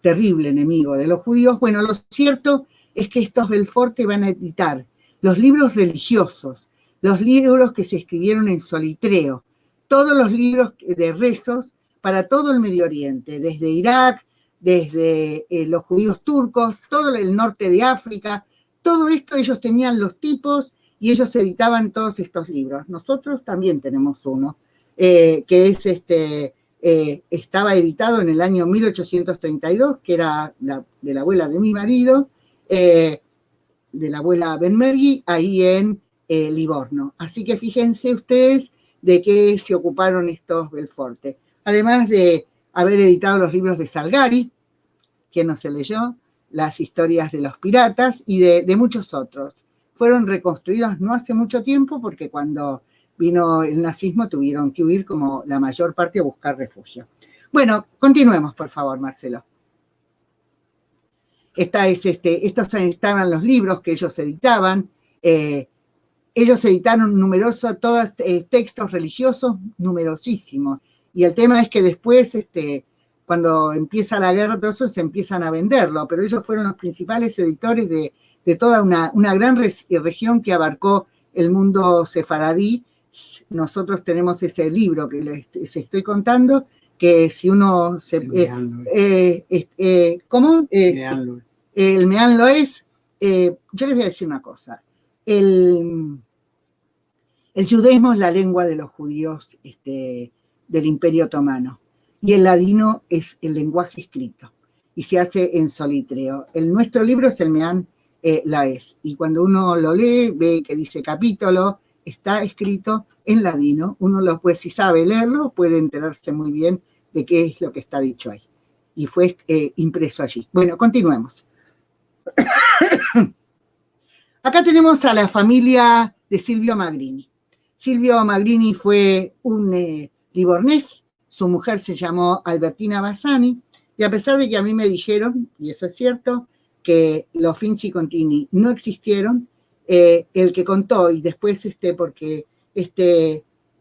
terrible enemigo de los judíos. Bueno, lo cierto es que estos Belforte van a editar los libros religiosos, los libros que se escribieron en solitreo, todos los libros de rezos para todo el Medio Oriente, desde Irak, desde los judíos turcos, todo el norte de África, todo esto ellos tenían los tipos y ellos editaban todos estos libros. Nosotros también tenemos uno, que es estaba editado en el año 1832, que era de la abuela de mi marido, de la abuela Benmergui, ahí en Livorno. Así que fíjense ustedes de qué se ocuparon estos Belforte. Además de haber editado los libros de Salgari, que no se leyó, las historias de los piratas y de muchos otros. Fueron reconstruidos no hace mucho tiempo porque cuando vino el nazismo tuvieron que huir como la mayor parte a buscar refugio. Bueno, continuemos, por favor, Marcelo. Estos estaban los libros que ellos editaban. Ellos editaron numerosos textos religiosos, numerosísimos. Y el tema es que después, cuando empieza la guerra, todo eso se empiezan a venderlo, pero ellos fueron los principales editores de toda una gran región que abarcó el mundo sefaradí. Nosotros tenemos ese libro que les estoy contando, que si uno se... ¿Cómo? El Meán lo es. Yo les voy a decir una cosa. El judaísmo es la lengua de los judíos del Imperio Otomano, y el ladino es el lenguaje escrito, y se hace en solitreo. Nuestro libro es el Meán Laes, y cuando uno lo lee, ve que dice capítulo, está escrito en ladino. Uno pues si sabe leerlo, puede enterarse muy bien de qué es lo que está dicho ahí. Y fue impreso allí. Bueno, continuemos. Acá tenemos a la familia de Silvio Magrini. Silvio Magrini fue un livornés, su mujer se llamó Albertina Bassani, y a pesar de que a mí me dijeron, y eso es cierto, que los Finzi Contini no existieron, el que contó, y después porque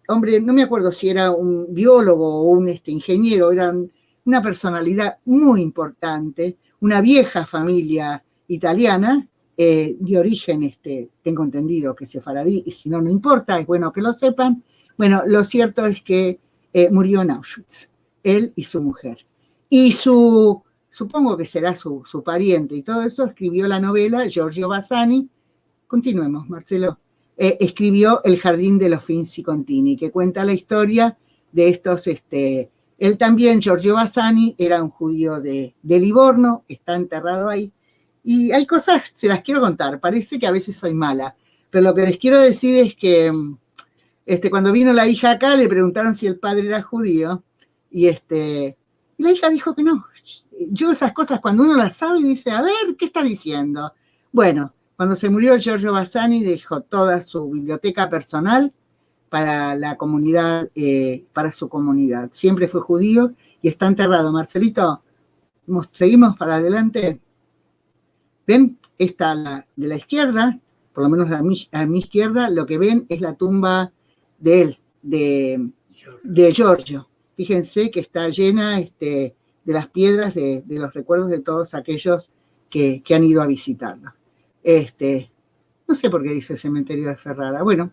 hombre, no me acuerdo si era un biólogo o un ingeniero, era una personalidad muy importante, una vieja familia italiana, de origen, tengo entendido que sefaradí, y si no, no importa, es bueno que lo sepan. Bueno, lo cierto es que murió en Auschwitz, él y su mujer. Y supongo que será su pariente y todo eso, escribió la novela Giorgio Bassani. Continuemos, Marcelo. Escribió El jardín de los Finzi Contini, que cuenta la historia de estos... él también, Giorgio Bassani, era un judío de Livorno, está enterrado ahí. Y hay cosas, se las quiero contar, parece que a veces soy mala, pero lo que les quiero decir es que cuando vino la hija acá, le preguntaron si el padre era judío, y la hija dijo que no. Yo esas cosas, cuando uno las sabe, dice, a ver, ¿qué está diciendo? Bueno, cuando se murió Giorgio Bassani, dejó toda su biblioteca personal para la comunidad, para su comunidad. Siempre fue judío y está enterrado. Marcelito, seguimos para adelante. ¿Ven? Esta de la izquierda, por lo menos a mi izquierda, lo que ven es la tumba de él, de Giorgio. Fíjense que está llena de las piedras de los recuerdos de todos aquellos que han ido a visitarlo. No sé por qué dice cementerio de Ferrara. Bueno,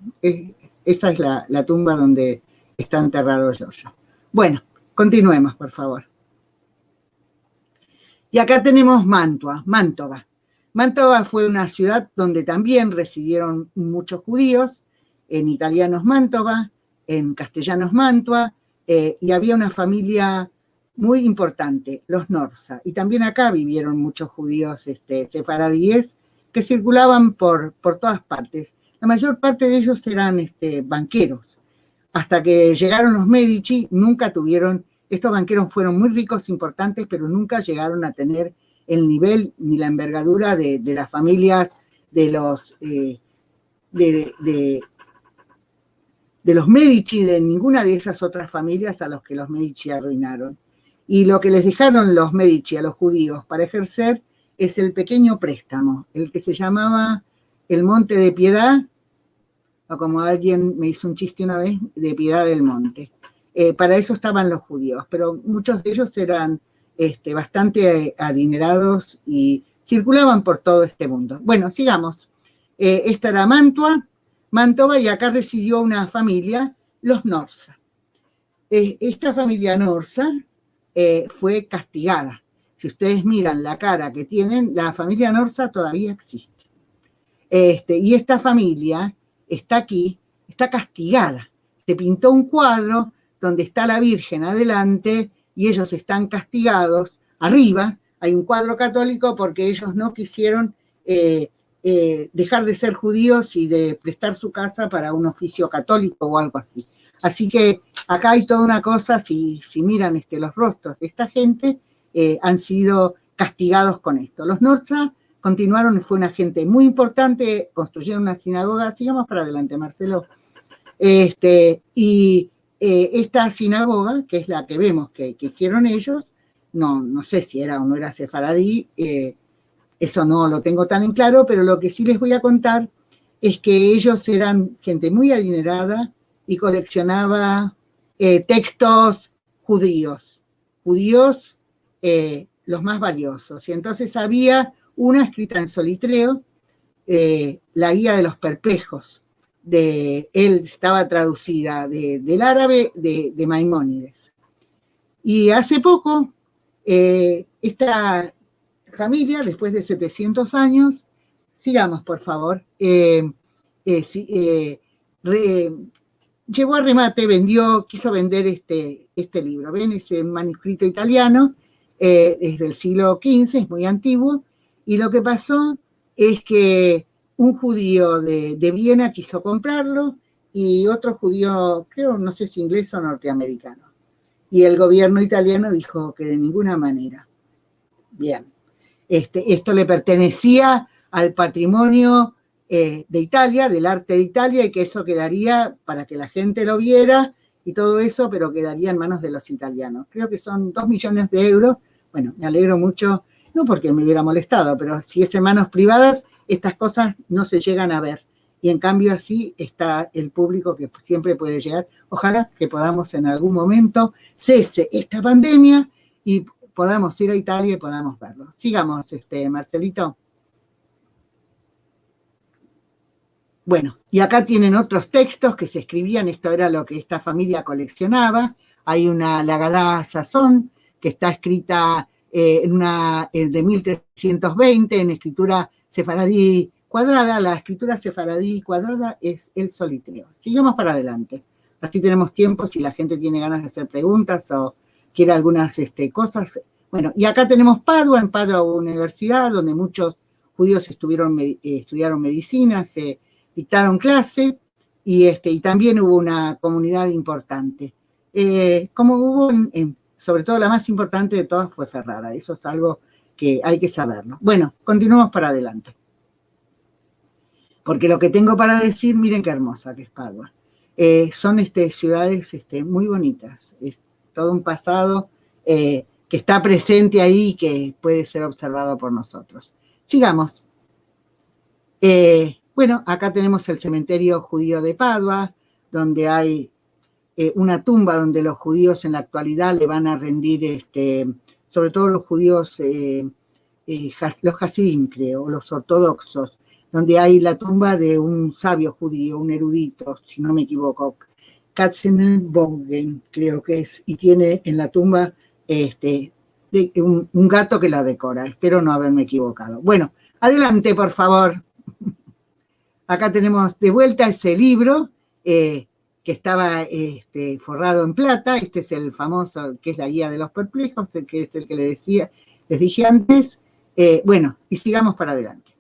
esa es la tumba donde está enterrado Giorgio. Bueno, continuemos, por favor. Y acá tenemos Mantova. Mantova fue una ciudad donde también residieron muchos judíos, en italiano es Mantova, en castellano es Mantua, y había una familia muy importante, los Norsa. Y también acá vivieron muchos judíos sefaradíes que circulaban por todas partes. La mayor parte de ellos eran banqueros. Hasta que llegaron los Medici, nunca tuvieron, estos banqueros fueron muy ricos, importantes, pero nunca llegaron a tener el nivel ni la envergadura de las familias de los Medici, de ninguna de esas otras familias a los que los Medici arruinaron. Y lo que les dejaron los Medici a los judíos para ejercer es el pequeño préstamo, el que se llamaba el Monte de Piedad, o como alguien me hizo un chiste una vez, de Piedad del Monte. Para eso estaban los judíos, pero muchos de ellos eran bastante adinerados y circulaban por todo este mundo. Bueno, sigamos. Esta era Mantova, y acá residió una familia, los Norsa. Esta familia Norsa fue castigada. Si ustedes miran la cara que tienen, la familia Norsa todavía existe. Y esta familia está aquí, está castigada. Se pintó un cuadro donde está la Virgen adelante y ellos están castigados. Arriba hay un cuadro católico porque ellos no quisieron dejar de ser judíos y de prestar su casa para un oficio católico o algo así. Así que acá hay toda una cosa, si miran los rostros de esta gente, han sido castigados con esto. Los Norsa continuaron, fue una gente muy importante, construyeron una sinagoga. Sigamos para adelante, Marcelo. Esta sinagoga, que es la que vemos que hicieron ellos, no sé si era o no era sefaradí, eso no lo tengo tan en claro, pero lo que sí les voy a contar es que ellos eran gente muy adinerada y coleccionaba textos judíos los más valiosos. Y entonces había una escrita en solitreo, la guía de los perplejos, él estaba traducida del árabe de Maimónides. Y hace poco, esta familia, después de 700 años, sigamos por favor, llevó a remate, quiso vender este libro. ¿Ven? Es un manuscrito italiano, es del siglo XV, es muy antiguo, y lo que pasó es que un judío de Viena quiso comprarlo y otro judío, creo, no sé si inglés o norteamericano. Y el gobierno italiano dijo que de ninguna manera. Bien. Esto le pertenecía al patrimonio de Italia, del arte de Italia, y que eso quedaría para que la gente lo viera y todo eso, pero quedaría en manos de los italianos. Creo que son 2 millones de euros. Bueno, me alegro mucho, no porque me hubiera molestado, pero si es en manos privadas, estas cosas no se llegan a ver. Y en cambio así está el público que siempre puede llegar. Ojalá que podamos en algún momento cese esta pandemia y podamos ir a Italia y podamos verlo. Sigamos, Marcelito. Bueno, y acá tienen otros textos que se escribían, esto era lo que esta familia coleccionaba. Hay una Lagadá Sazón, que está escrita de 1320 en escritura sefaradí cuadrada. La escritura sefaradí cuadrada es el solitreo. Sigamos para adelante. Así tenemos tiempo si la gente tiene ganas de hacer preguntas o quiere algunas cosas. Bueno, y acá tenemos Padua, en Padua Universidad, donde muchos judíos estudiaron medicina, se dictaron clase, y también hubo una comunidad importante. Como hubo, sobre todo la más importante de todas fue Ferrara, eso es algo que hay que saberlo. Bueno, continuamos para adelante. Porque lo que tengo para decir, miren qué hermosa que es Padua. Son ciudades muy bonitas, es todo un pasado que está presente ahí y que puede ser observado por nosotros. Sigamos. Bueno, acá tenemos el cementerio judío de Padua, donde hay una tumba donde los judíos en la actualidad le van a rendir, sobre todo los judíos, los hasidim, creo, los ortodoxos, donde hay la tumba de un sabio judío, un erudito, si no me equivoco, Katzenelbogen, creo que es, y tiene en la tumba un gato que la decora. Espero no haberme equivocado. Bueno, adelante, por favor. Acá tenemos de vuelta ese libro que estaba forrado en plata. Este es el famoso, que es la guía de los perplejos, que es el que les dije antes. Bueno, y sigamos para adelante.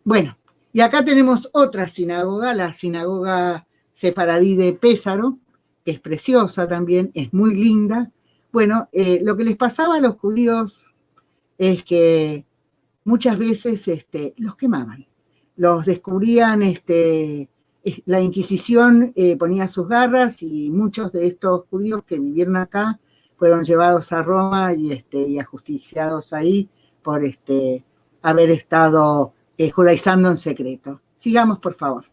Bueno, y acá tenemos otra sinagoga, la sinagoga sefaradí de Pésaro, que es preciosa también, es muy linda. Bueno, lo que les pasaba a los judíos es que muchas veces los quemaban, los descubrían, la Inquisición ponía sus garras y muchos de estos judíos que vivieron acá fueron llevados a Roma y ajusticiados ahí por haber estado judaizando en secreto. Sigamos, por favor.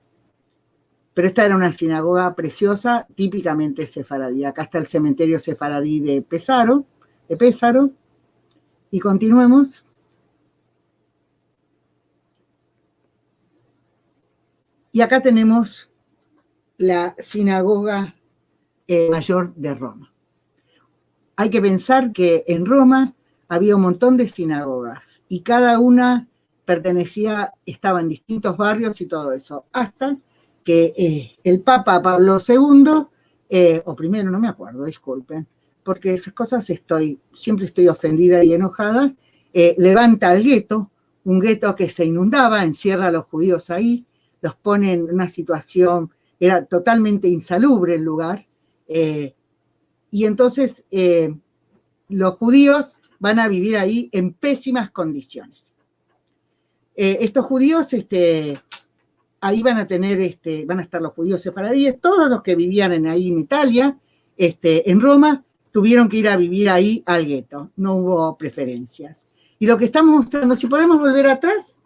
Pero esta era una sinagoga preciosa, típicamente sefaradí. Acá está el cementerio sefaradí de Pésaro, y continuemos. Y acá tenemos la sinagoga mayor de Roma. Hay que pensar que en Roma había un montón de sinagogas y cada una estaba en distintos barrios y todo eso, hasta que el Papa Pablo II, o primero, no me acuerdo, disculpen, porque esas cosas siempre estoy ofendida y enojada, levanta el gueto, un gueto que se inundaba, encierra a los judíos ahí, los pone en una situación, era totalmente insalubre el lugar, y entonces los judíos van a vivir ahí en pésimas condiciones. Estos judíos, ahí van a estar los judíos sefaradíes, todos los que vivían ahí en Italia, en Roma, tuvieron que ir a vivir ahí al gueto, no hubo preferencias. Y lo que estamos mostrando, si podemos volver atrás,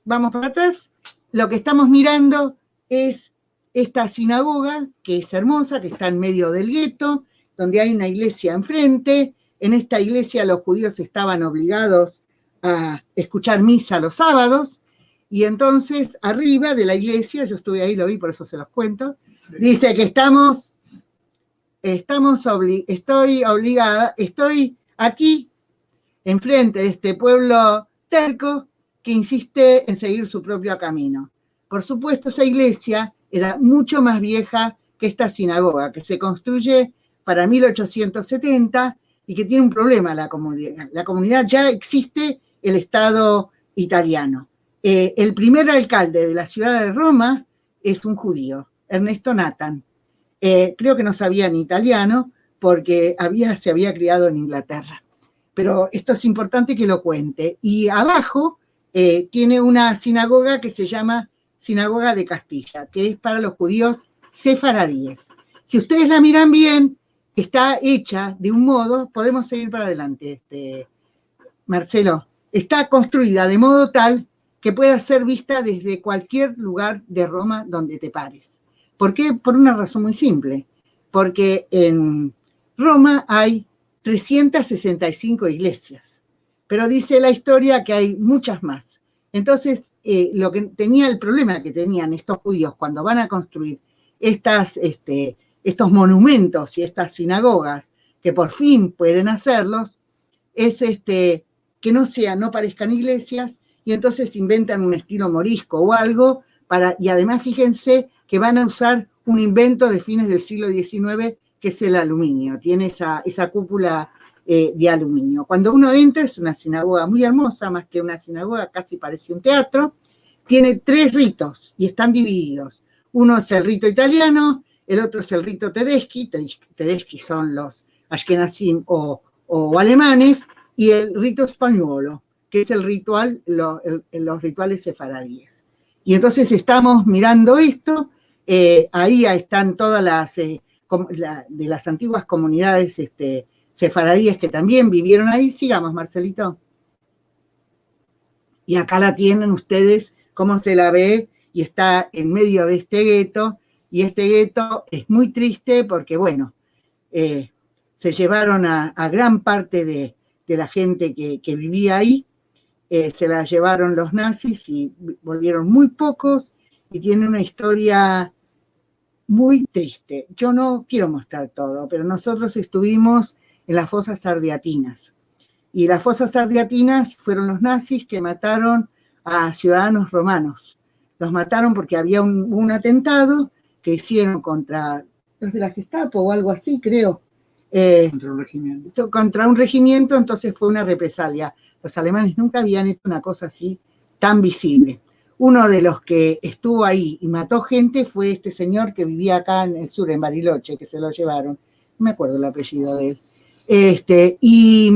vamos para atrás, lo que estamos mirando es esta sinagoga, que es hermosa, que está en medio del gueto, donde hay una iglesia enfrente. En esta iglesia los judíos estaban obligados a escuchar misa los sábados, y entonces arriba de la iglesia, yo estuve ahí, lo vi, por eso se los cuento, dice que estoy aquí, enfrente de este pueblo terco, que insiste en seguir su propio camino. Por supuesto, esa iglesia era mucho más vieja que esta sinagoga, que se construye para 1870 y que tiene un problema la comunidad. La comunidad ya existe el Estado italiano. El primer alcalde de la ciudad de Roma es un judío, Ernesto Nathan. Creo que no sabía ni italiano porque se había criado en Inglaterra. Pero esto es importante que lo cuente. Y abajo tiene una sinagoga que se llama Sinagoga de Castilla, que es para los judíos sefaradíes. Si ustedes la miran bien, está hecha de un modo, podemos seguir para adelante, Marcelo, está construida de modo tal que pueda ser vista desde cualquier lugar de Roma donde te pares. ¿Por qué? Por una razón muy simple. Porque en Roma hay 365 iglesias, pero dice la historia que hay muchas más. Entonces, el problema que tenían estos judíos cuando van a construir estos monumentos y estas sinagogas, que por fin pueden hacerlos, es que no parezcan iglesias, y entonces inventan un estilo morisco o algo, y además fíjense que van a usar un invento de fines del siglo XIX, que es el aluminio, tiene esa cúpula de aluminio. Cuando uno entra, es una sinagoga muy hermosa, más que una sinagoga, casi parece un teatro, tiene 3 ritos y están divididos. Uno es el rito italiano, el otro es el rito Tedeschi son los ashkenazim o alemanes, y el rito español, que es los rituales sefaradíes. Y entonces estamos mirando esto, ahí están todas de las antiguas comunidades sefaradíes que también vivieron ahí. Sigamos, Marcelito. Y acá la tienen ustedes, cómo se la ve, y está en medio de este gueto, y este gueto es muy triste porque, bueno, se llevaron a gran parte de la gente que vivía ahí, se la llevaron los nazis y volvieron muy pocos, y tiene una historia muy triste. Yo no quiero mostrar todo, pero nosotros estuvimos en las fosas ardeatinas. Y las fosas ardeatinas fueron los nazis que mataron a ciudadanos romanos. Los mataron porque había un atentado que hicieron contra los de la Gestapo o algo así, creo. Contra un regimiento. Contra un regimiento, entonces fue una represalia. Los alemanes nunca habían hecho una cosa así tan visible. Uno de los que estuvo ahí y mató gente fue este señor que vivía acá en el sur, en Bariloche, que se lo llevaron. No me acuerdo el apellido de él. Y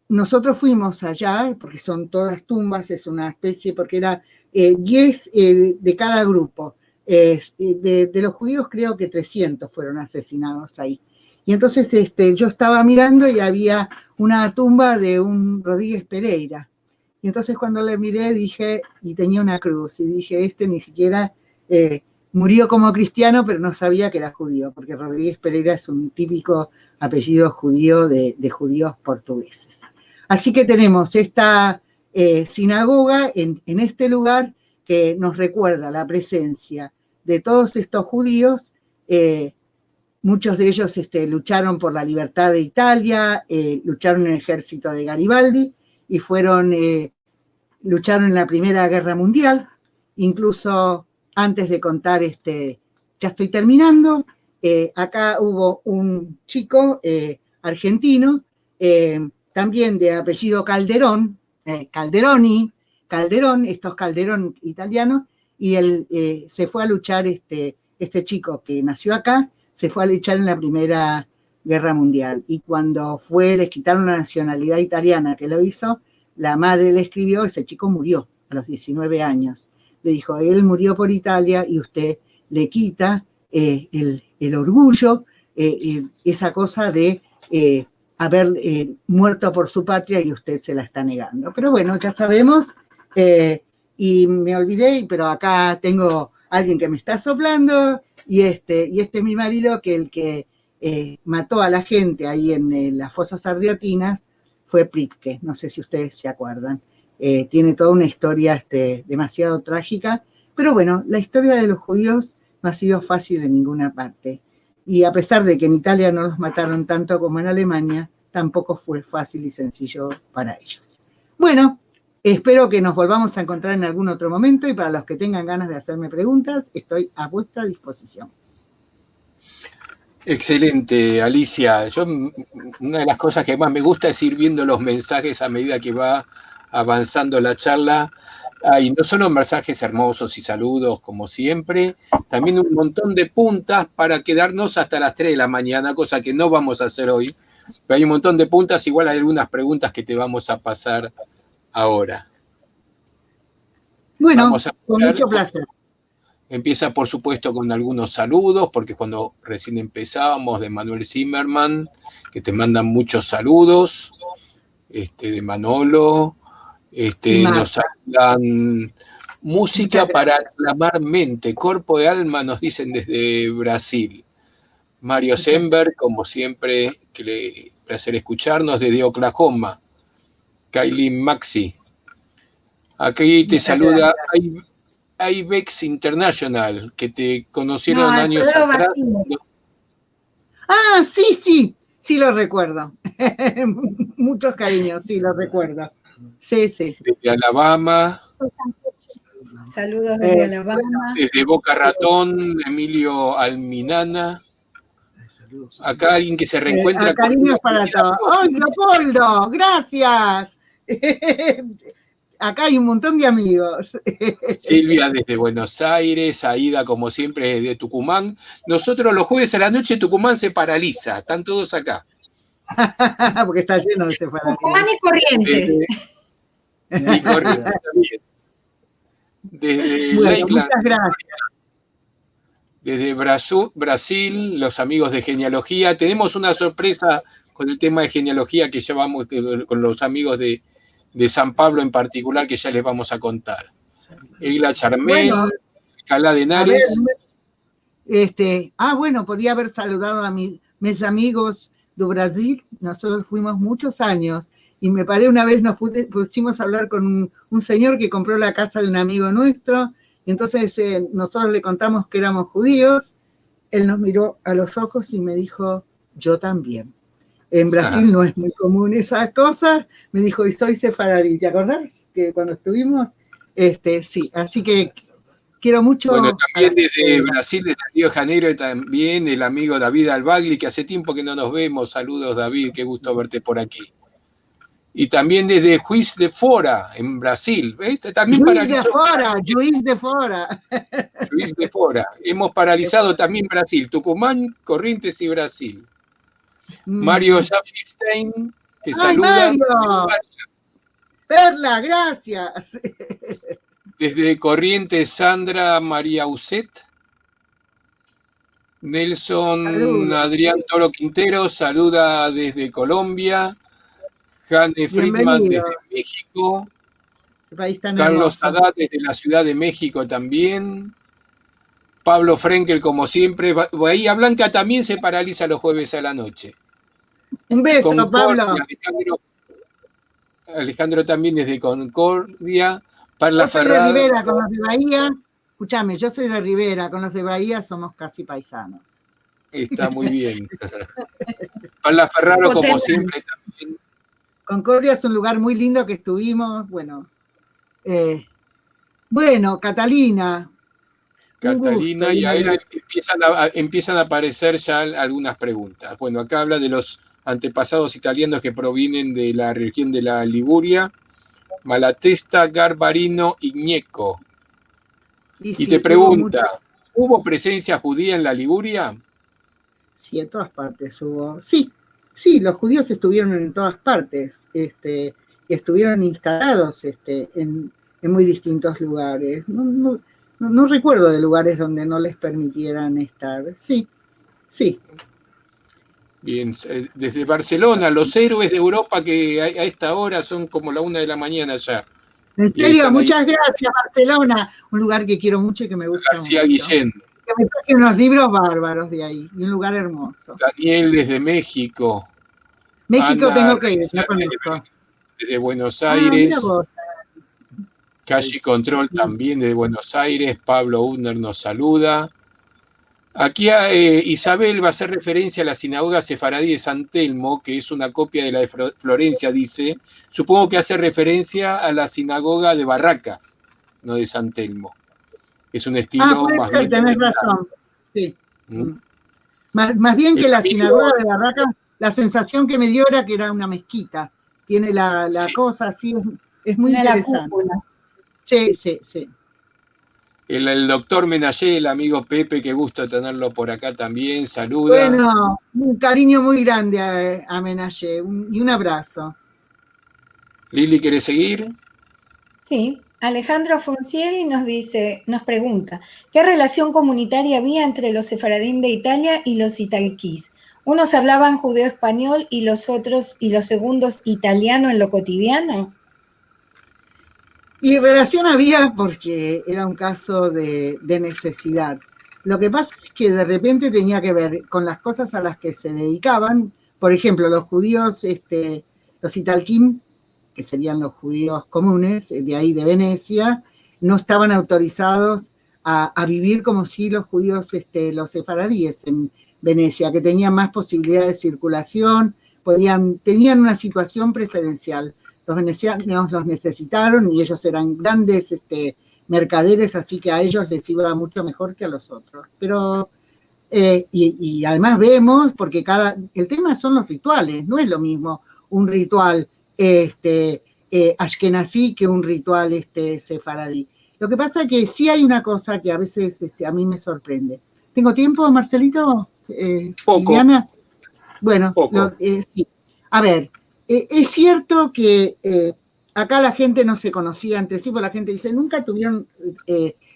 nosotros fuimos allá, porque son todas tumbas, es una especie, porque era 10 de cada grupo. De los judíos creo que 300 fueron asesinados ahí. Y entonces yo estaba mirando y había una tumba de un Rodríguez Pereira. Y entonces cuando le miré dije, y tenía una cruz, y dije, ni siquiera murió como cristiano, pero no sabía que era judío, porque Rodríguez Pereira es un típico apellido judío de judíos portugueses. Así que tenemos esta sinagoga en este lugar que nos recuerda la presencia de todos estos judíos. Muchos de ellos lucharon por la libertad de Italia, lucharon en el ejército de Garibaldi y lucharon en la Primera Guerra Mundial. Incluso antes de contar, ya estoy terminando, acá hubo un chico argentino, también de apellido Calderón, Calderón, estos Calderón italianos, y él se fue a luchar, este chico que nació acá, se fue a luchar en la Primera Guerra Mundial. Y cuando les quitaron la nacionalidad italiana que lo hizo, la madre le escribió, ese chico murió a los 19 años. Le dijo, él murió por Italia y usted le quita el orgullo, esa cosa de haber muerto por su patria y usted se la está negando. Pero bueno, ya sabemos, y me olvidé, pero acá tengo alguien que me está soplando, y este es mi marido, que el que mató a la gente ahí en las fosas ardeatinas fue Pripke, no sé si ustedes se acuerdan. Tiene toda una historia demasiado trágica, pero bueno, la historia de los judíos no ha sido fácil en ninguna parte. Y a pesar de que en Italia no los mataron tanto como en Alemania, tampoco fue fácil y sencillo para ellos. Bueno, espero que nos volvamos a encontrar en algún otro momento, y para los que tengan ganas de hacerme preguntas, estoy a vuestra disposición. Excelente, Alicia. Una de las cosas que más me gusta es ir viendo los mensajes a medida que va avanzando la charla. Hay no solo mensajes hermosos y saludos, como siempre, también un montón de puntas para quedarnos hasta las 3 de la mañana, cosa que no vamos a hacer hoy. Pero hay un montón de puntas, igual hay algunas preguntas que te vamos a pasar ahora. Bueno, con mucho placer. Empieza, por supuesto, con algunos saludos, porque cuando recién empezábamos, de Manuel Zimmerman, que te mandan muchos saludos, de Manolo, nos hablan música para aclamar mente, cuerpo y alma, nos dicen desde Brasil. Mario Sember, como siempre, que placer escucharnos desde Oklahoma. Kylie Maxi. Aquí te saluda IBEX International, que te conocieron años atrás. Ah, sí lo recuerdo. Muchos cariños, sí lo recuerdo. Sí. Desde Alabama. Saludos desde Alabama. Desde Boca Ratón, Emilio Alminana. Acá alguien que se reencuentra con... Cariños para todos. ¡Ay, Leopoldo! ¡Gracias! Acá hay un montón de amigos. Silvia desde Buenos Aires, Aida como siempre desde Tucumán. Nosotros los jueves a la noche Tucumán se paraliza, están todos acá. Porque está lleno de separatistas. Tucumán y Corrientes. Y Corrientes también. Desde Lakeland, muchas gracias. Desde Brasil, los amigos de genealogía. Tenemos una sorpresa con el tema de genealogía que llevamos con los amigos de de San Pablo en particular, que ya les vamos a contar. Egla Charmel, Bueno, Calá de a ver, Henares. bueno, podía haber saludado a mis amigos de Brasil. Nosotros fuimos muchos años y me paré una vez, nos pusimos a hablar con un señor que compró la casa de un amigo nuestro, y entonces nosotros le contamos que éramos judíos. Él nos miró a los ojos y me dijo, yo también. En Brasil no es muy común esas cosas. Me dijo, y soy sefaradí. ¿Te acordás? Que cuando estuvimos, sí, así que quiero mucho. Bueno, también desde Brasil, desde Río de Janeiro, también el amigo David Albagli, que hace tiempo que no nos vemos. Saludos, David, qué gusto verte por aquí. Y también desde Juiz de Fora, en Brasil. ¿Ves? También Juiz de Fora, Juiz de Fora. Juiz de Fora. Hemos paralizado también Brasil, Tucumán, Corrientes y Brasil. Mario Schaffelstein, te saluda. Mario. Perla, gracias. Desde Corrientes, Sandra María Uset. Nelson Saludos. Adrián Toro Quintero, saluda desde Colombia. Jane Friedman desde México. Carlos Haddad desde la Ciudad de México también. Pablo Frenkel, como siempre. Bahía Blanca también se paraliza los jueves a la noche. Un beso, Concordia, Pablo. Alejandro también desde Concordia. Parla Yo soy Ferrada. de Rivera, con los de Bahía. Escúchame, yo soy de Rivera, con los de Bahía somos casi paisanos. Está muy bien. Parla Ferraro, como siempre, también. Concordia es un lugar muy lindo que estuvimos. Bueno, Catalina. Catalina, y ahora empiezan a aparecer ya algunas preguntas. Bueno, acá habla de los antepasados italianos que provienen de la región de la Liguria, Malatesta, Garbarino y Ñeco. Y te pregunta, ¿hubo presencia judía en la Liguria? Sí, en todas partes hubo. Sí, los judíos estuvieron en todas partes, y estuvieron instalados en muy distintos lugares. No recuerdo de lugares donde no les permitieran estar. Sí. Bien, desde Barcelona, los héroes de Europa que a esta hora son como la 1 de la mañana ya. En serio, muchas gracias, Barcelona, un lugar que quiero mucho y que me gusta García mucho. Guillén. Que me traje unos libros bárbaros de ahí, y un lugar hermoso. Daniel desde México. México Ana tengo que ir, Reza, no conozco. desde Buenos Aires. Mira vos. Calle Control también desde Buenos Aires. Pablo Udner nos saluda. Aquí Isabel va a hacer referencia a la sinagoga sefaradí de San Telmo, que es una copia de la de Florencia, dice. Supongo que hace referencia a la sinagoga de Barracas, no de San Telmo. Es un estilo puede más ser, bien. tenés razón. Sí. Más bien que la sinagoga de Barracas, la sensación que me dio era que era una mezquita. Tiene la cosa así, es muy interesante. Sí. El doctor Menayé, el amigo Pepe, qué gusto tenerlo por acá también, saluda. Bueno, un cariño muy grande a Menayé y un abrazo. Lili, ¿querés seguir? Sí, Alejandro Foncieri nos pregunta, ¿qué relación comunitaria había entre los sefaradín de Italia y los italquís? Unos hablaban judeo-español y los segundos italiano en lo cotidiano. Y relación había porque era un caso de necesidad. Lo que pasa es que de repente tenía que ver con las cosas a las que se dedicaban. Por ejemplo, los judíos, los italquim, que serían los judíos comunes, de ahí de Venecia, no estaban autorizados a vivir como si los judíos, los sefaradíes en Venecia, que tenían más posibilidad de circulación, tenían una situación preferencial. Los venecianos los necesitaron y ellos eran grandes mercaderes, así que a ellos les iba mucho mejor que a los otros. Pero, y además vemos, porque el tema son los rituales, no es lo mismo un ritual ashkenazí que un ritual sefaradí. Lo que pasa es que sí hay una cosa que a veces a mí me sorprende. ¿Tengo tiempo, Marcelito? Poco. Liliana. Bueno, poco. Sí. A ver, es cierto que acá la gente no se conocía entre sí, porque la gente dice, nunca tuvieron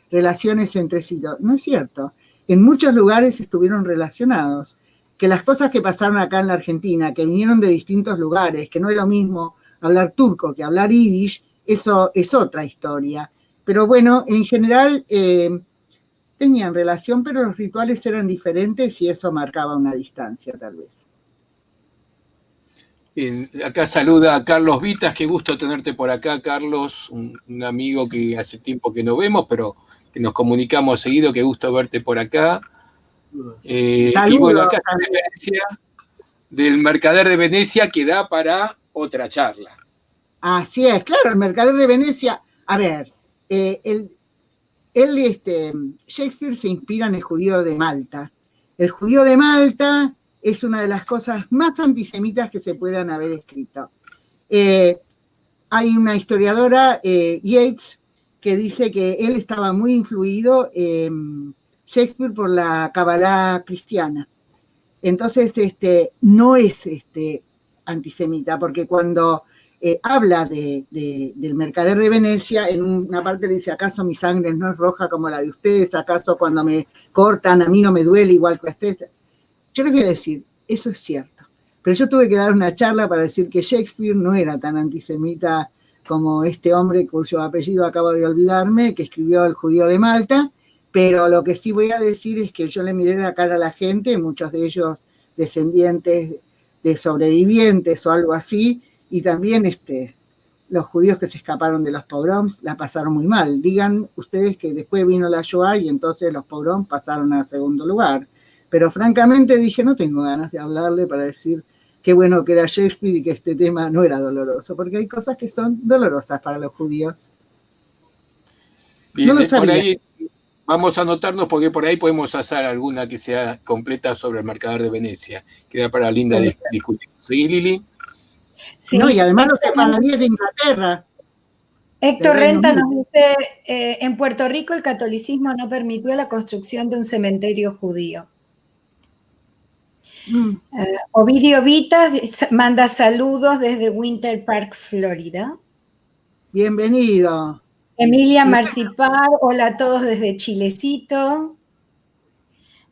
relaciones entre sí. No es cierto. En muchos lugares estuvieron relacionados. Que las cosas que pasaron acá en la Argentina, que vinieron de distintos lugares, que no es lo mismo hablar turco que hablar yiddish, eso es otra historia. Pero bueno, en general tenían relación, pero los rituales eran diferentes y eso marcaba una distancia tal vez. Acá saluda a Carlos Vitas, qué gusto tenerte por acá, Carlos, un amigo que hace tiempo que no vemos, pero que nos comunicamos seguido, qué gusto verte por acá. Y bueno, acá está la referencia del Mercader de Venecia que da para otra charla. Así es, claro, el Mercader de Venecia, a ver, Shakespeare se inspira en el judío de Malta. El judío de Malta es una de las cosas más antisemitas que se puedan haber escrito. Hay una historiadora, Yates, que dice que él estaba muy influido en Shakespeare por la Kabbalah cristiana. Entonces, no es antisemita, porque cuando habla del Mercader de Venecia, en una parte le dice, ¿acaso mi sangre no es roja como la de ustedes? ¿Acaso cuando me cortan a mí no me duele igual que a ustedes? Yo les voy a decir, eso es cierto, pero yo tuve que dar una charla para decir que Shakespeare no era tan antisemita como este hombre cuyo apellido acabo de olvidarme, que escribió El judío de Malta, pero lo que sí voy a decir es que yo le miré la cara a la gente, muchos de ellos descendientes de sobrevivientes o algo así, y también los judíos que se escaparon de los pogroms la pasaron muy mal. Digan ustedes que después vino la Shoah y entonces los pogroms pasaron a segundo lugar. Pero francamente dije, no tengo ganas de hablarle para decir qué bueno que era Shakespeare y que este tema no era doloroso, porque hay cosas que son dolorosas para los judíos. Bien, no por ahí vamos a anotarnos porque por ahí podemos hacer alguna que sea completa sobre el Mercader de Venecia. Queda para linda discusión. ¿Sí, Lili? Sí, no, y además los sefaradíes de Inglaterra. Héctor Renta nos dice, en Puerto Rico el catolicismo no permitió la construcción de un cementerio judío. Ovidio Vitas manda saludos desde Winter Park, Florida. Bienvenido. Emilia Marcipar, hola a todos desde Chilecito.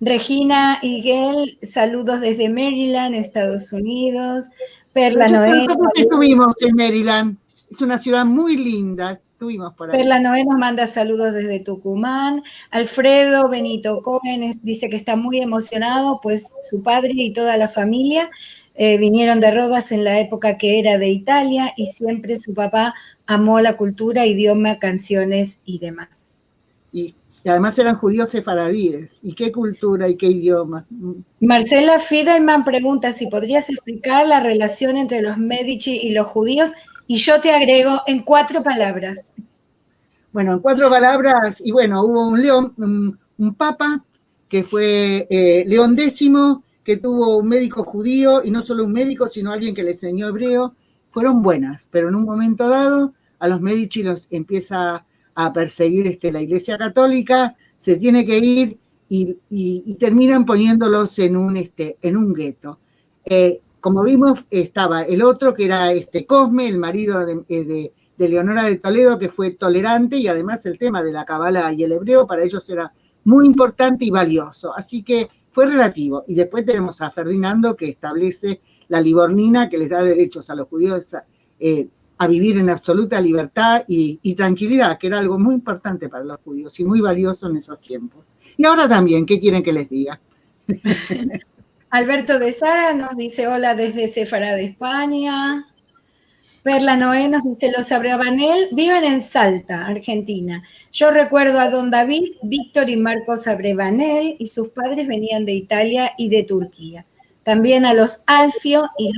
Regina Higuel, saludos desde Maryland, Estados Unidos. Perla Noé. Nosotros estuvimos en Maryland, es una ciudad muy linda. Estuvimos por ahí. Perla Noé nos manda saludos desde Tucumán. Alfredo Benito Cohen dice que está muy emocionado, pues su padre y toda la familia vinieron de Rodas en la época que era de Italia y siempre su papá amó la cultura, idioma, canciones y demás. Y además eran judíos sefaradíes. ¿Y qué cultura y qué idioma? Marcela Fidelman pregunta si podrías explicar la relación entre los Medici y los judíos. Y yo te agrego en 4 palabras. Bueno, en 4 palabras, y bueno, hubo un papa que fue León X, que tuvo un médico judío, y no solo un médico, sino alguien que le enseñó hebreo. Fueron buenas, pero en un momento dado a los Medici los empieza a perseguir la Iglesia Católica, se tiene que ir y terminan poniéndolos en un gueto. Como vimos, estaba el otro que era Cosme, el marido de Leonora de Toledo, que fue tolerante, y además el tema de la Kabbalah y el hebreo para ellos era muy importante y valioso, así que fue relativo. Y después tenemos a Ferdinando, que establece la Livornina, que les da derechos a los judíos a vivir en absoluta libertad y tranquilidad, que era algo muy importante para los judíos y muy valioso en esos tiempos. Y ahora también, ¿qué quieren que les diga? Alberto de Sara nos dice hola desde Sefarad de España. Perla Noé nos dice los Abravanel viven en Salta, Argentina. Yo recuerdo a don David, Víctor y Marcos Abravanel y sus padres venían de Italia y de Turquía. También a los Alfio y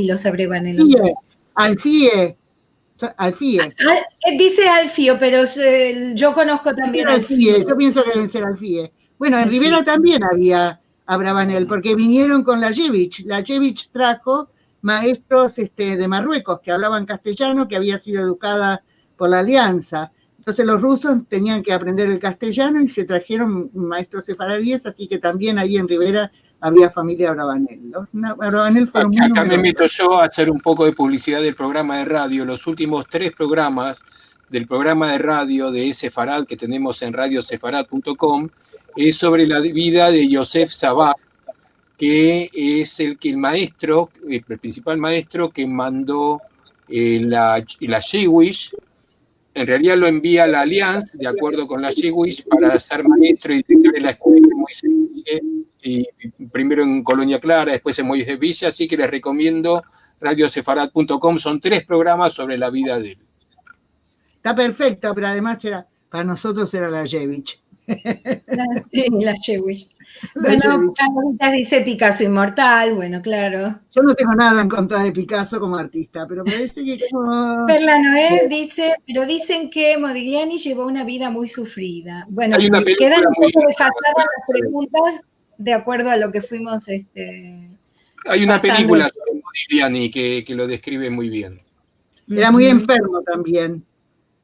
los Abravanel. Alfie. Dice Alfio, pero yo conozco también Alfie. Yo pienso que debe ser Alfie. Bueno, en Rivera también había Abravanel, porque vinieron con la Yevich. La Yevich trajo maestros de Marruecos que hablaban castellano, que había sido educada por la Alianza. Entonces los rusos tenían que aprender el castellano y se trajeron maestros sefaradíes, así que también ahí en Rivera había familia Abravanel. Los Abravanel fueron muy acá me invito yo a hacer un poco de publicidad del programa de radio. Los últimos 3 programas del programa de radio de Sefarad que tenemos en radiosefarad.com es sobre la vida de Yosef Sabat, que es el principal maestro que mandó la Jewish, en realidad lo envía a la Allianz, de acuerdo con la Jewish, para ser maestro y director de la escuela de Moisés Villa, y primero en Colonia Clara, después en Moisés Villa, así que les recomiendo radiosefarad.com, son 3 programas sobre la vida de él. Está perfecto, pero además para nosotros era la Jevich. Sí, la Jewish. Bueno, Carlita dice Picasso inmortal, bueno, claro. Yo no tengo nada en contra de Picasso como artista, pero parece que como... Perla Noé dice, pero dicen que Modigliani llevó una vida muy sufrida. Bueno, Hay una película quedan un muy poco desfasadas las preguntas de acuerdo a lo que fuimos hay una pasando. película sobre Modigliani que lo describe muy bien. Era muy enfermo también.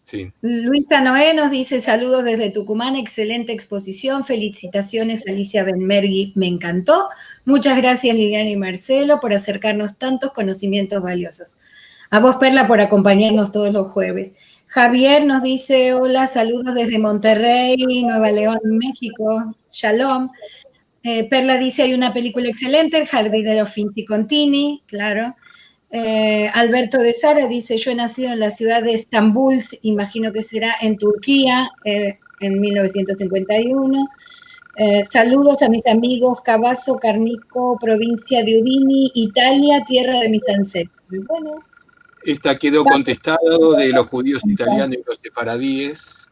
Sí. Luisa Noé nos dice saludos desde Tucumán, excelente exposición, felicitaciones Alicia Benmergui, me encantó. Muchas gracias Liliana y Marcelo por acercarnos tantos conocimientos valiosos. A vos Perla por acompañarnos todos los jueves. Javier nos dice hola, saludos desde Monterrey, Nueva León, México, Shalom. Perla dice hay una película excelente, El jardinero Finzi Contini, claro. Alberto de Sara dice, yo he nacido en la ciudad de Estambul, imagino que será en Turquía, en 1951. Saludos a mis amigos Cavazo, Carnico, provincia de Udini, Italia, tierra de mis ancestros. Bueno, esta quedó contestado de los judíos italianos y los sefaradíes.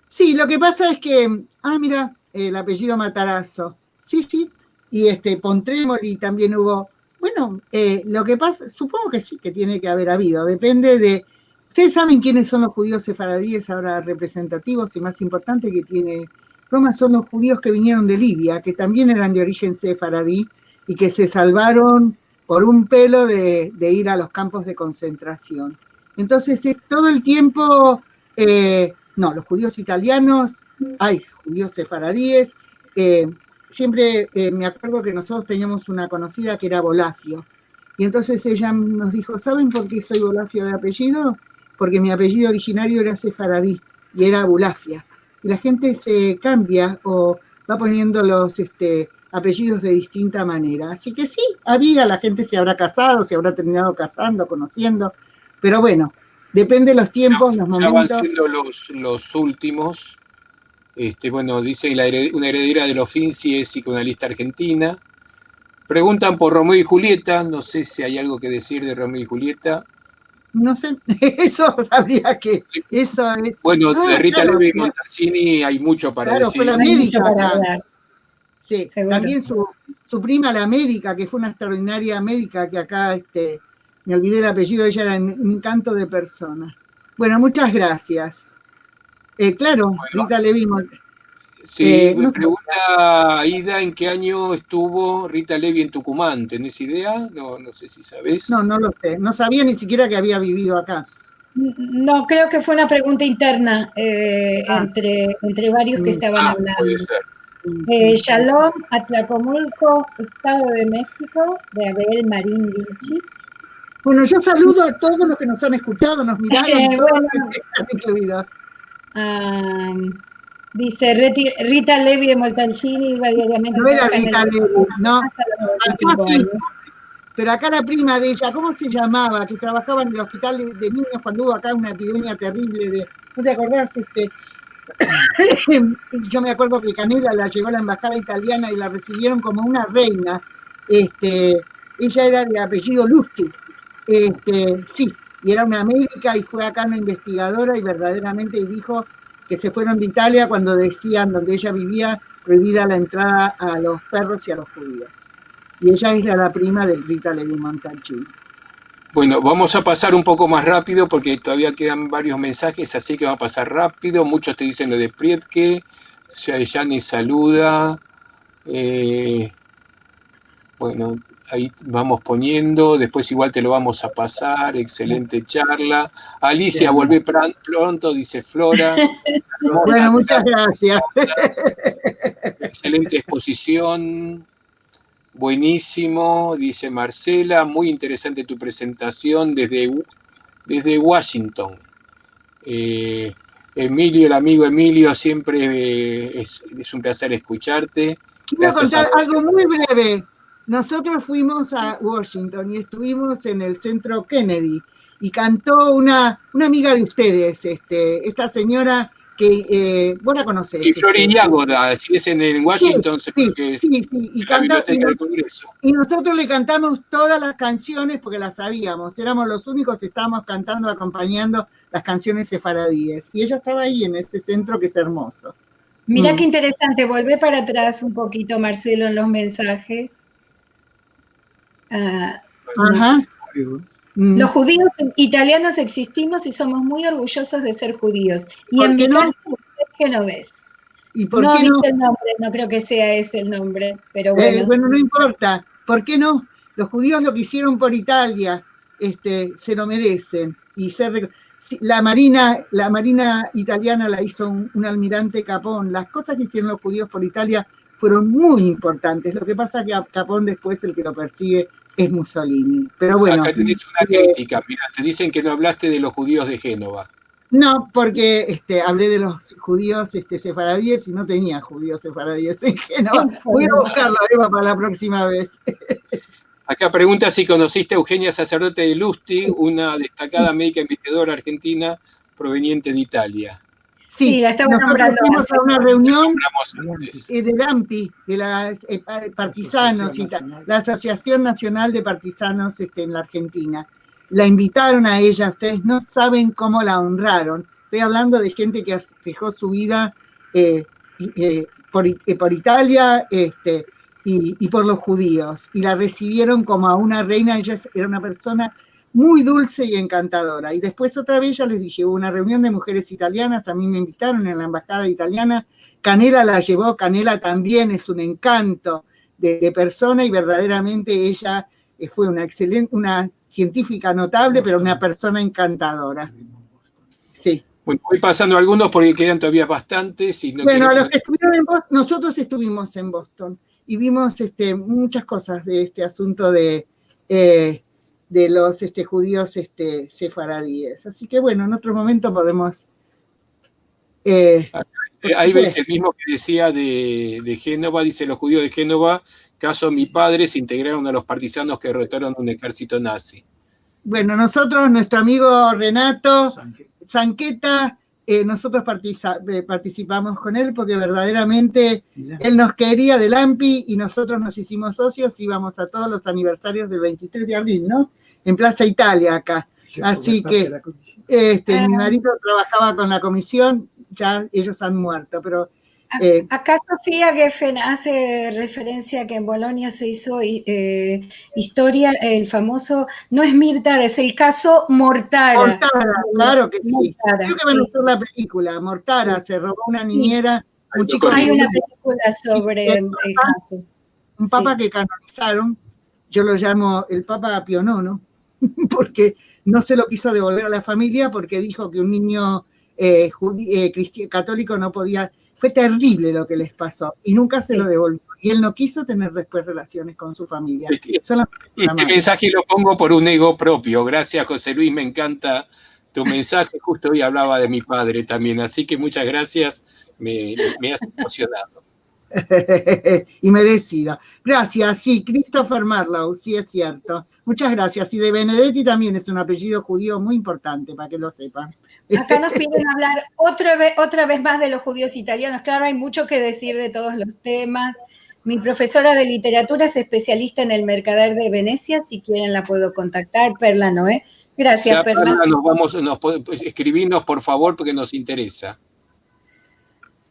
Sí, lo que pasa es que, mira, el apellido Matarazzo. Sí, y Pontremoli también hubo. Bueno, lo que pasa, supongo que sí, que tiene que haber habido, depende de... ¿Ustedes saben quiénes son los judíos sefaradíes ahora representativos y más importante que tiene Roma? Son los judíos que vinieron de Libia, que también eran de origen sefaradí y que se salvaron por un pelo de ir a los campos de concentración. Entonces, todo el tiempo, los judíos italianos, hay judíos sefaradíes, siempre me acuerdo que nosotros teníamos una conocida que era Bolafio. Y entonces ella nos dijo, ¿saben por qué soy Bolafio de apellido? Porque mi apellido originario era sefaradí y era Bulafia. Y la gente se cambia o va poniendo los apellidos de distinta manera. Así que sí, la gente se habrá casado, se habrá terminado casando, conociendo. Pero bueno, depende de los tiempos, los momentos. Ya van siendo los últimos. Bueno, dice una heredera de los Finzi es psicoanalista argentina. Preguntan por Romeo y Julieta, no sé si hay algo que decir de Romeo y Julieta. No sé, eso habría que... Eso es... Bueno, de Rita Levi Montalcini hay mucho para decir. Fue la médica acá. Sí, seguro. También su prima, la médica, que fue una extraordinaria médica, que acá me olvidé el apellido, ella era un encanto de persona. Bueno, muchas gracias. Claro, bueno, Rita Levi Montalcini. Sí, me pregunta Aida, ¿en qué año estuvo Rita Levi en Tucumán? ¿Tenés idea? No sé si sabés. No lo sé. No sabía ni siquiera que había vivido acá. No, creo que fue una pregunta interna entre varios que estaban hablando. Puede ser. Shalom, Atlacomulco, Estado de México, de Abel Marín Vilchis. Bueno, yo saludo a todos los que nos han escuchado, nos miraron, todos los que están incluidos. Dice Rita Levi de Montalcini iba diariamente. No era Rita Levi, no. Sí. Pero acá la prima de ella, ¿cómo se llamaba? Que trabajaba en el hospital de niños cuando hubo acá una epidemia terrible de... ¿No te acordás? Yo me acuerdo que Canela la llevó a la embajada italiana y la recibieron como una reina. Ella era de apellido Lustig. Sí, y era una médica y fue acá una investigadora y verdaderamente dijo que se fueron de Italia cuando decían, donde ella vivía, prohibida la entrada a los perros y a los judíos. Y ella es la prima de Rita Levi Montalcini. Bueno, vamos a pasar un poco más rápido porque todavía quedan varios mensajes, así que vamos a pasar rápido. Muchos te dicen lo de Prietke, Yani saluda. Bueno, ahí vamos poniendo, después igual te lo vamos a pasar, excelente charla. Alicia, volvé pronto, dice Flora. Bueno, muchas gracias. Excelente exposición, buenísimo, dice Marcela, muy interesante tu presentación desde Washington. Emilio, el amigo Emilio, siempre es un placer escucharte. Quiero contar algo muy breve. Nosotros fuimos a Washington y estuvimos en el centro Kennedy y cantó una amiga de ustedes, esta señora que vos la conocés. Y Flori Yagoda, si es en Washington, sí, que sí, y la Biblioteca del Congreso. Y nosotros le cantamos todas las canciones porque las sabíamos, éramos los únicos que estábamos cantando, acompañando las canciones sefaradíes. Y ella estaba ahí en ese centro que es hermoso. Mirá qué interesante, volvé para atrás un poquito, Marcelo, en los mensajes. Ajá. Los judíos italianos existimos y somos muy orgullosos de ser judíos. Y en mi caso, es genovés. ¿Y por no qué dice el nombre, no creo que sea ese el nombre, pero bueno. Bueno, no importa. ¿Por qué no? Los judíos lo que hicieron por Italia, se lo merecen. Y la marina italiana la hizo un almirante Capón. Las cosas que hicieron los judíos por Italia fueron muy importantes. Lo que pasa es que a Capón después el que lo persigue es Mussolini. Pero bueno. Acá tenés una crítica. Mira, te dicen que no hablaste de los judíos de Génova. No, porque hablé de los judíos sefaradíes y no tenía judíos sefaradíes en Génova. Voy a buscarla, Eva, para la próxima vez. Acá pregunta si conociste a Eugenia Sacerdote de Lusti, una destacada médica investigadora argentina proveniente de Italia. Sí, la estaba nombrando. Fuimos a una reunión del AMPI, de las partisanos, la Asociación Nacional de Partisanos en la Argentina. La invitaron a ella, ustedes no saben cómo la honraron. Estoy hablando de gente que dejó su vida por Italia y por los judíos. Y la recibieron como a una reina. Ella era una persona muy dulce y encantadora. Y después otra vez ya les dije, hubo una reunión de mujeres italianas, a mí me invitaron en la embajada italiana. Canela la llevó, Canela también es un encanto de persona y verdaderamente ella fue una científica notable, pero una persona encantadora. Sí. Bueno, voy pasando algunos porque quedan todavía bastantes. Y no bueno, a los que estuvieron en Boston, nosotros estuvimos en Boston y vimos muchas cosas de este asunto de los judíos sefaradíes. Así que bueno, en otro momento podemos... ahí ves el mismo que decía de Génova, dice los judíos de Génova, caso mi padre, se integraron a los partisanos que derrotaron un ejército nazi. Bueno, nosotros, nuestro amigo Renato Zanqueta, nosotros participamos con él porque verdaderamente él nos quería del AMPI y nosotros nos hicimos socios, íbamos a todos los aniversarios del 23 de abril, ¿no? En Plaza Italia acá. Así que mi marido trabajaba con la comisión, ya ellos han muerto, pero... Acá Sofía Geffen hace referencia a que en Bolonia se hizo historia, el famoso, no es Mirtara, es el caso Mortara. Mortara, claro que sí. Mortara, creo que van a hacer la película, Mortara, se robó una niñera, un chico... Hay una película sobre el caso. Un papa que canonizaron, yo lo llamo el Papa Pío IX, porque no se lo quiso devolver a la familia porque dijo que un niño católico no podía... Fue terrible lo que les pasó y nunca se lo devolvió. Y él no quiso tener después relaciones con su familia. Este mensaje lo pongo por un ego propio. Gracias, José Luis, me encanta tu mensaje. Justo hoy hablaba de mi padre también, así que muchas gracias. Me has emocionado. Y merecido. Gracias, sí, Christopher Marlowe, sí es cierto. Muchas gracias. Y de Benedetti también es un apellido judío muy importante, para que lo sepan. Acá nos piden hablar otra vez más de los judíos italianos. Claro, hay mucho que decir de todos los temas. Mi profesora de literatura es especialista en el Mercader de Venecia. Si quieren la puedo contactar. Perla Noé. Gracias, ya, Perla. Escribinos, por favor, porque nos interesa.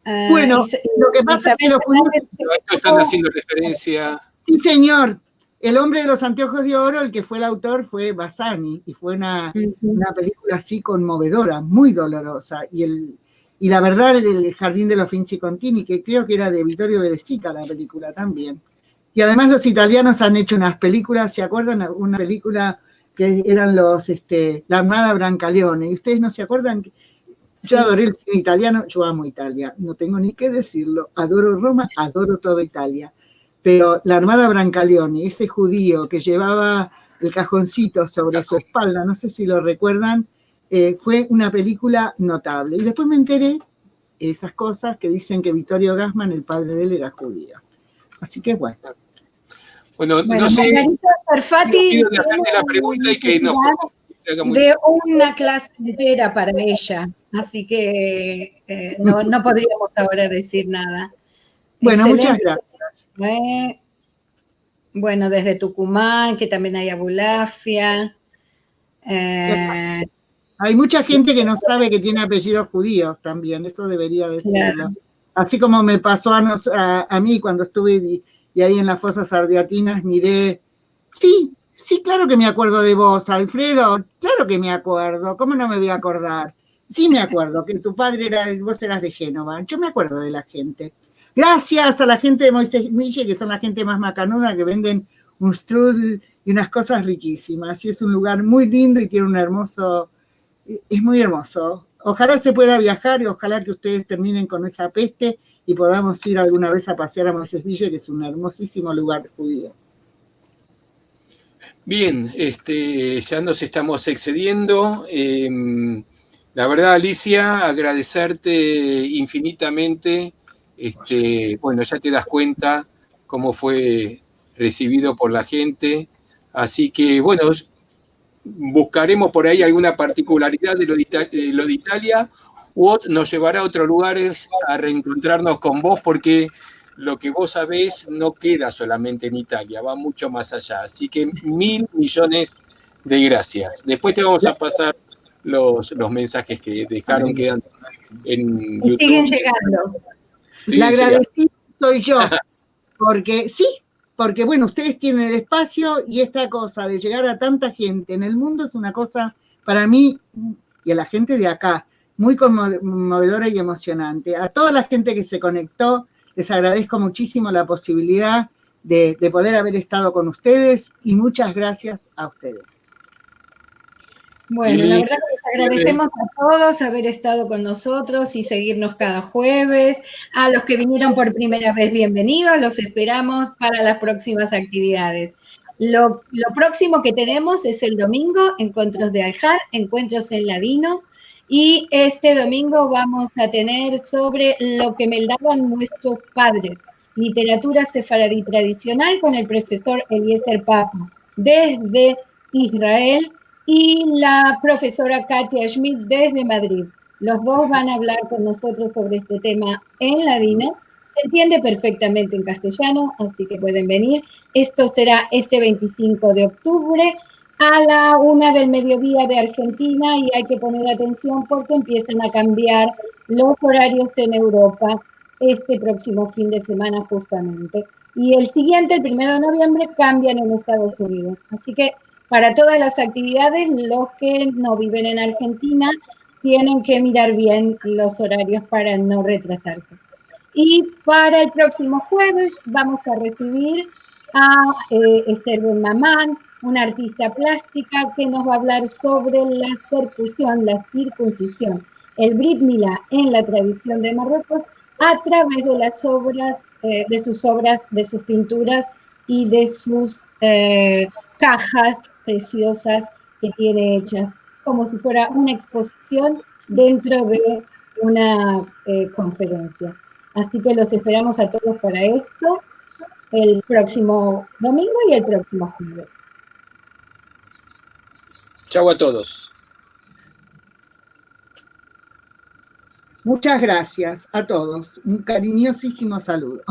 Bueno, lo que pasa es que los judíos... Están haciendo referencia... Sí, señor. El hombre de los anteojos de oro, el que fue el autor, fue Bassani, y fue una película así conmovedora, muy dolorosa. Y la verdad, el Jardín de los Finzi Contini, que creo que era de Vittorio Veresica la película también. Y además los italianos han hecho unas películas, ¿se acuerdan? Una película que eran la Armada Brancaleone, y ustedes no se acuerdan. Yo adoré el cine italiano, yo amo Italia, no tengo ni que decirlo, adoro Roma, adoro toda Italia. Pero la Armada Brancaleone, ese judío que llevaba el cajoncito sobre su espalda, no sé si lo recuerdan, fue una película notable. Y después me enteré esas cosas que dicen que Vittorio Gassman, el padre de él, era judío. Así que bueno. Bueno, no sé, pido de hacerte la pregunta y que nos de una clase entera para ella, así que no podríamos ahora decir nada. Bueno, muchas Excelente. gracias. Bueno, desde Tucumán, que también hay Abulafia. Hay mucha gente que no sabe que tiene apellidos judíos también, eso debería decirlo. Claro. Así como me pasó a mí cuando estuve y ahí en las fosas ardeatinas miré, sí, claro que me acuerdo de vos, Alfredo, claro que me acuerdo, ¿cómo no me voy a acordar? Sí me acuerdo, que tu padre vos eras de Génova, yo me acuerdo de la gente. Gracias a la gente de Moisés Mille, que son la gente más macanuda, que venden un strudel y unas cosas riquísimas, y es un lugar muy lindo y tiene un hermoso... Es muy hermoso. Ojalá se pueda viajar y ojalá que ustedes terminen con esa peste y podamos ir alguna vez a pasear a Moisés Ville, que es un hermosísimo lugar judío. Bien, ya nos estamos excediendo. La verdad, Alicia, agradecerte infinitamente. Bueno, ya te das cuenta cómo fue recibido por la gente. Así que, bueno, buscaremos por ahí alguna particularidad de lo de Italia, o nos llevará a otros lugares a reencontrarnos con vos, porque lo que vos sabés no queda solamente en Italia, va mucho más allá. Así que 1.000 millones de gracias. Después te vamos a pasar los mensajes que dejaron, quedan en Y YouTube. siguen llegando. La agradecida soy yo, porque bueno, ustedes tienen el espacio y esta cosa de llegar a tanta gente en el mundo es una cosa para mí y a la gente de acá muy conmovedora y emocionante. A toda la gente que se conectó, les agradezco muchísimo la posibilidad de poder haber estado con ustedes y muchas gracias a ustedes. Bueno, la verdad que les agradecemos a todos haber estado con nosotros y seguirnos cada jueves. A los que vinieron por primera vez, bienvenidos. Los esperamos para las próximas actividades. Lo próximo que tenemos es el domingo, Encuentros de Al-Had, Encuentros en Ladino. Y este domingo vamos a tener sobre lo que meldaban nuestros padres, literatura sefaradí tradicional, con el profesor Eliezer Papo, desde Israel, y la profesora Katia Schmidt desde Madrid. Los dos van a hablar con nosotros sobre este tema en ladino. Se entiende perfectamente en castellano, así que pueden venir. Esto será este 25 de octubre a la 1 del mediodía de Argentina, y hay que poner atención porque empiezan a cambiar los horarios en Europa este próximo fin de semana justamente. Y el siguiente, el 1 de noviembre, cambian en Estados Unidos. Así que para todas las actividades, los que no viven en Argentina tienen que mirar bien los horarios para no retrasarse. Y para el próximo jueves vamos a recibir a Esther Ben-Maman, una artista plástica que nos va a hablar sobre la circuncisión, el Brit Milá en la tradición de Marruecos, a través de las obras, de sus pinturas y de sus cajas preciosas que tiene hechas, como si fuera una exposición dentro de una conferencia. Así que los esperamos a todos para esto el próximo domingo y el próximo jueves. Chau a todos. Muchas gracias a todos. Un cariñosísimo saludo.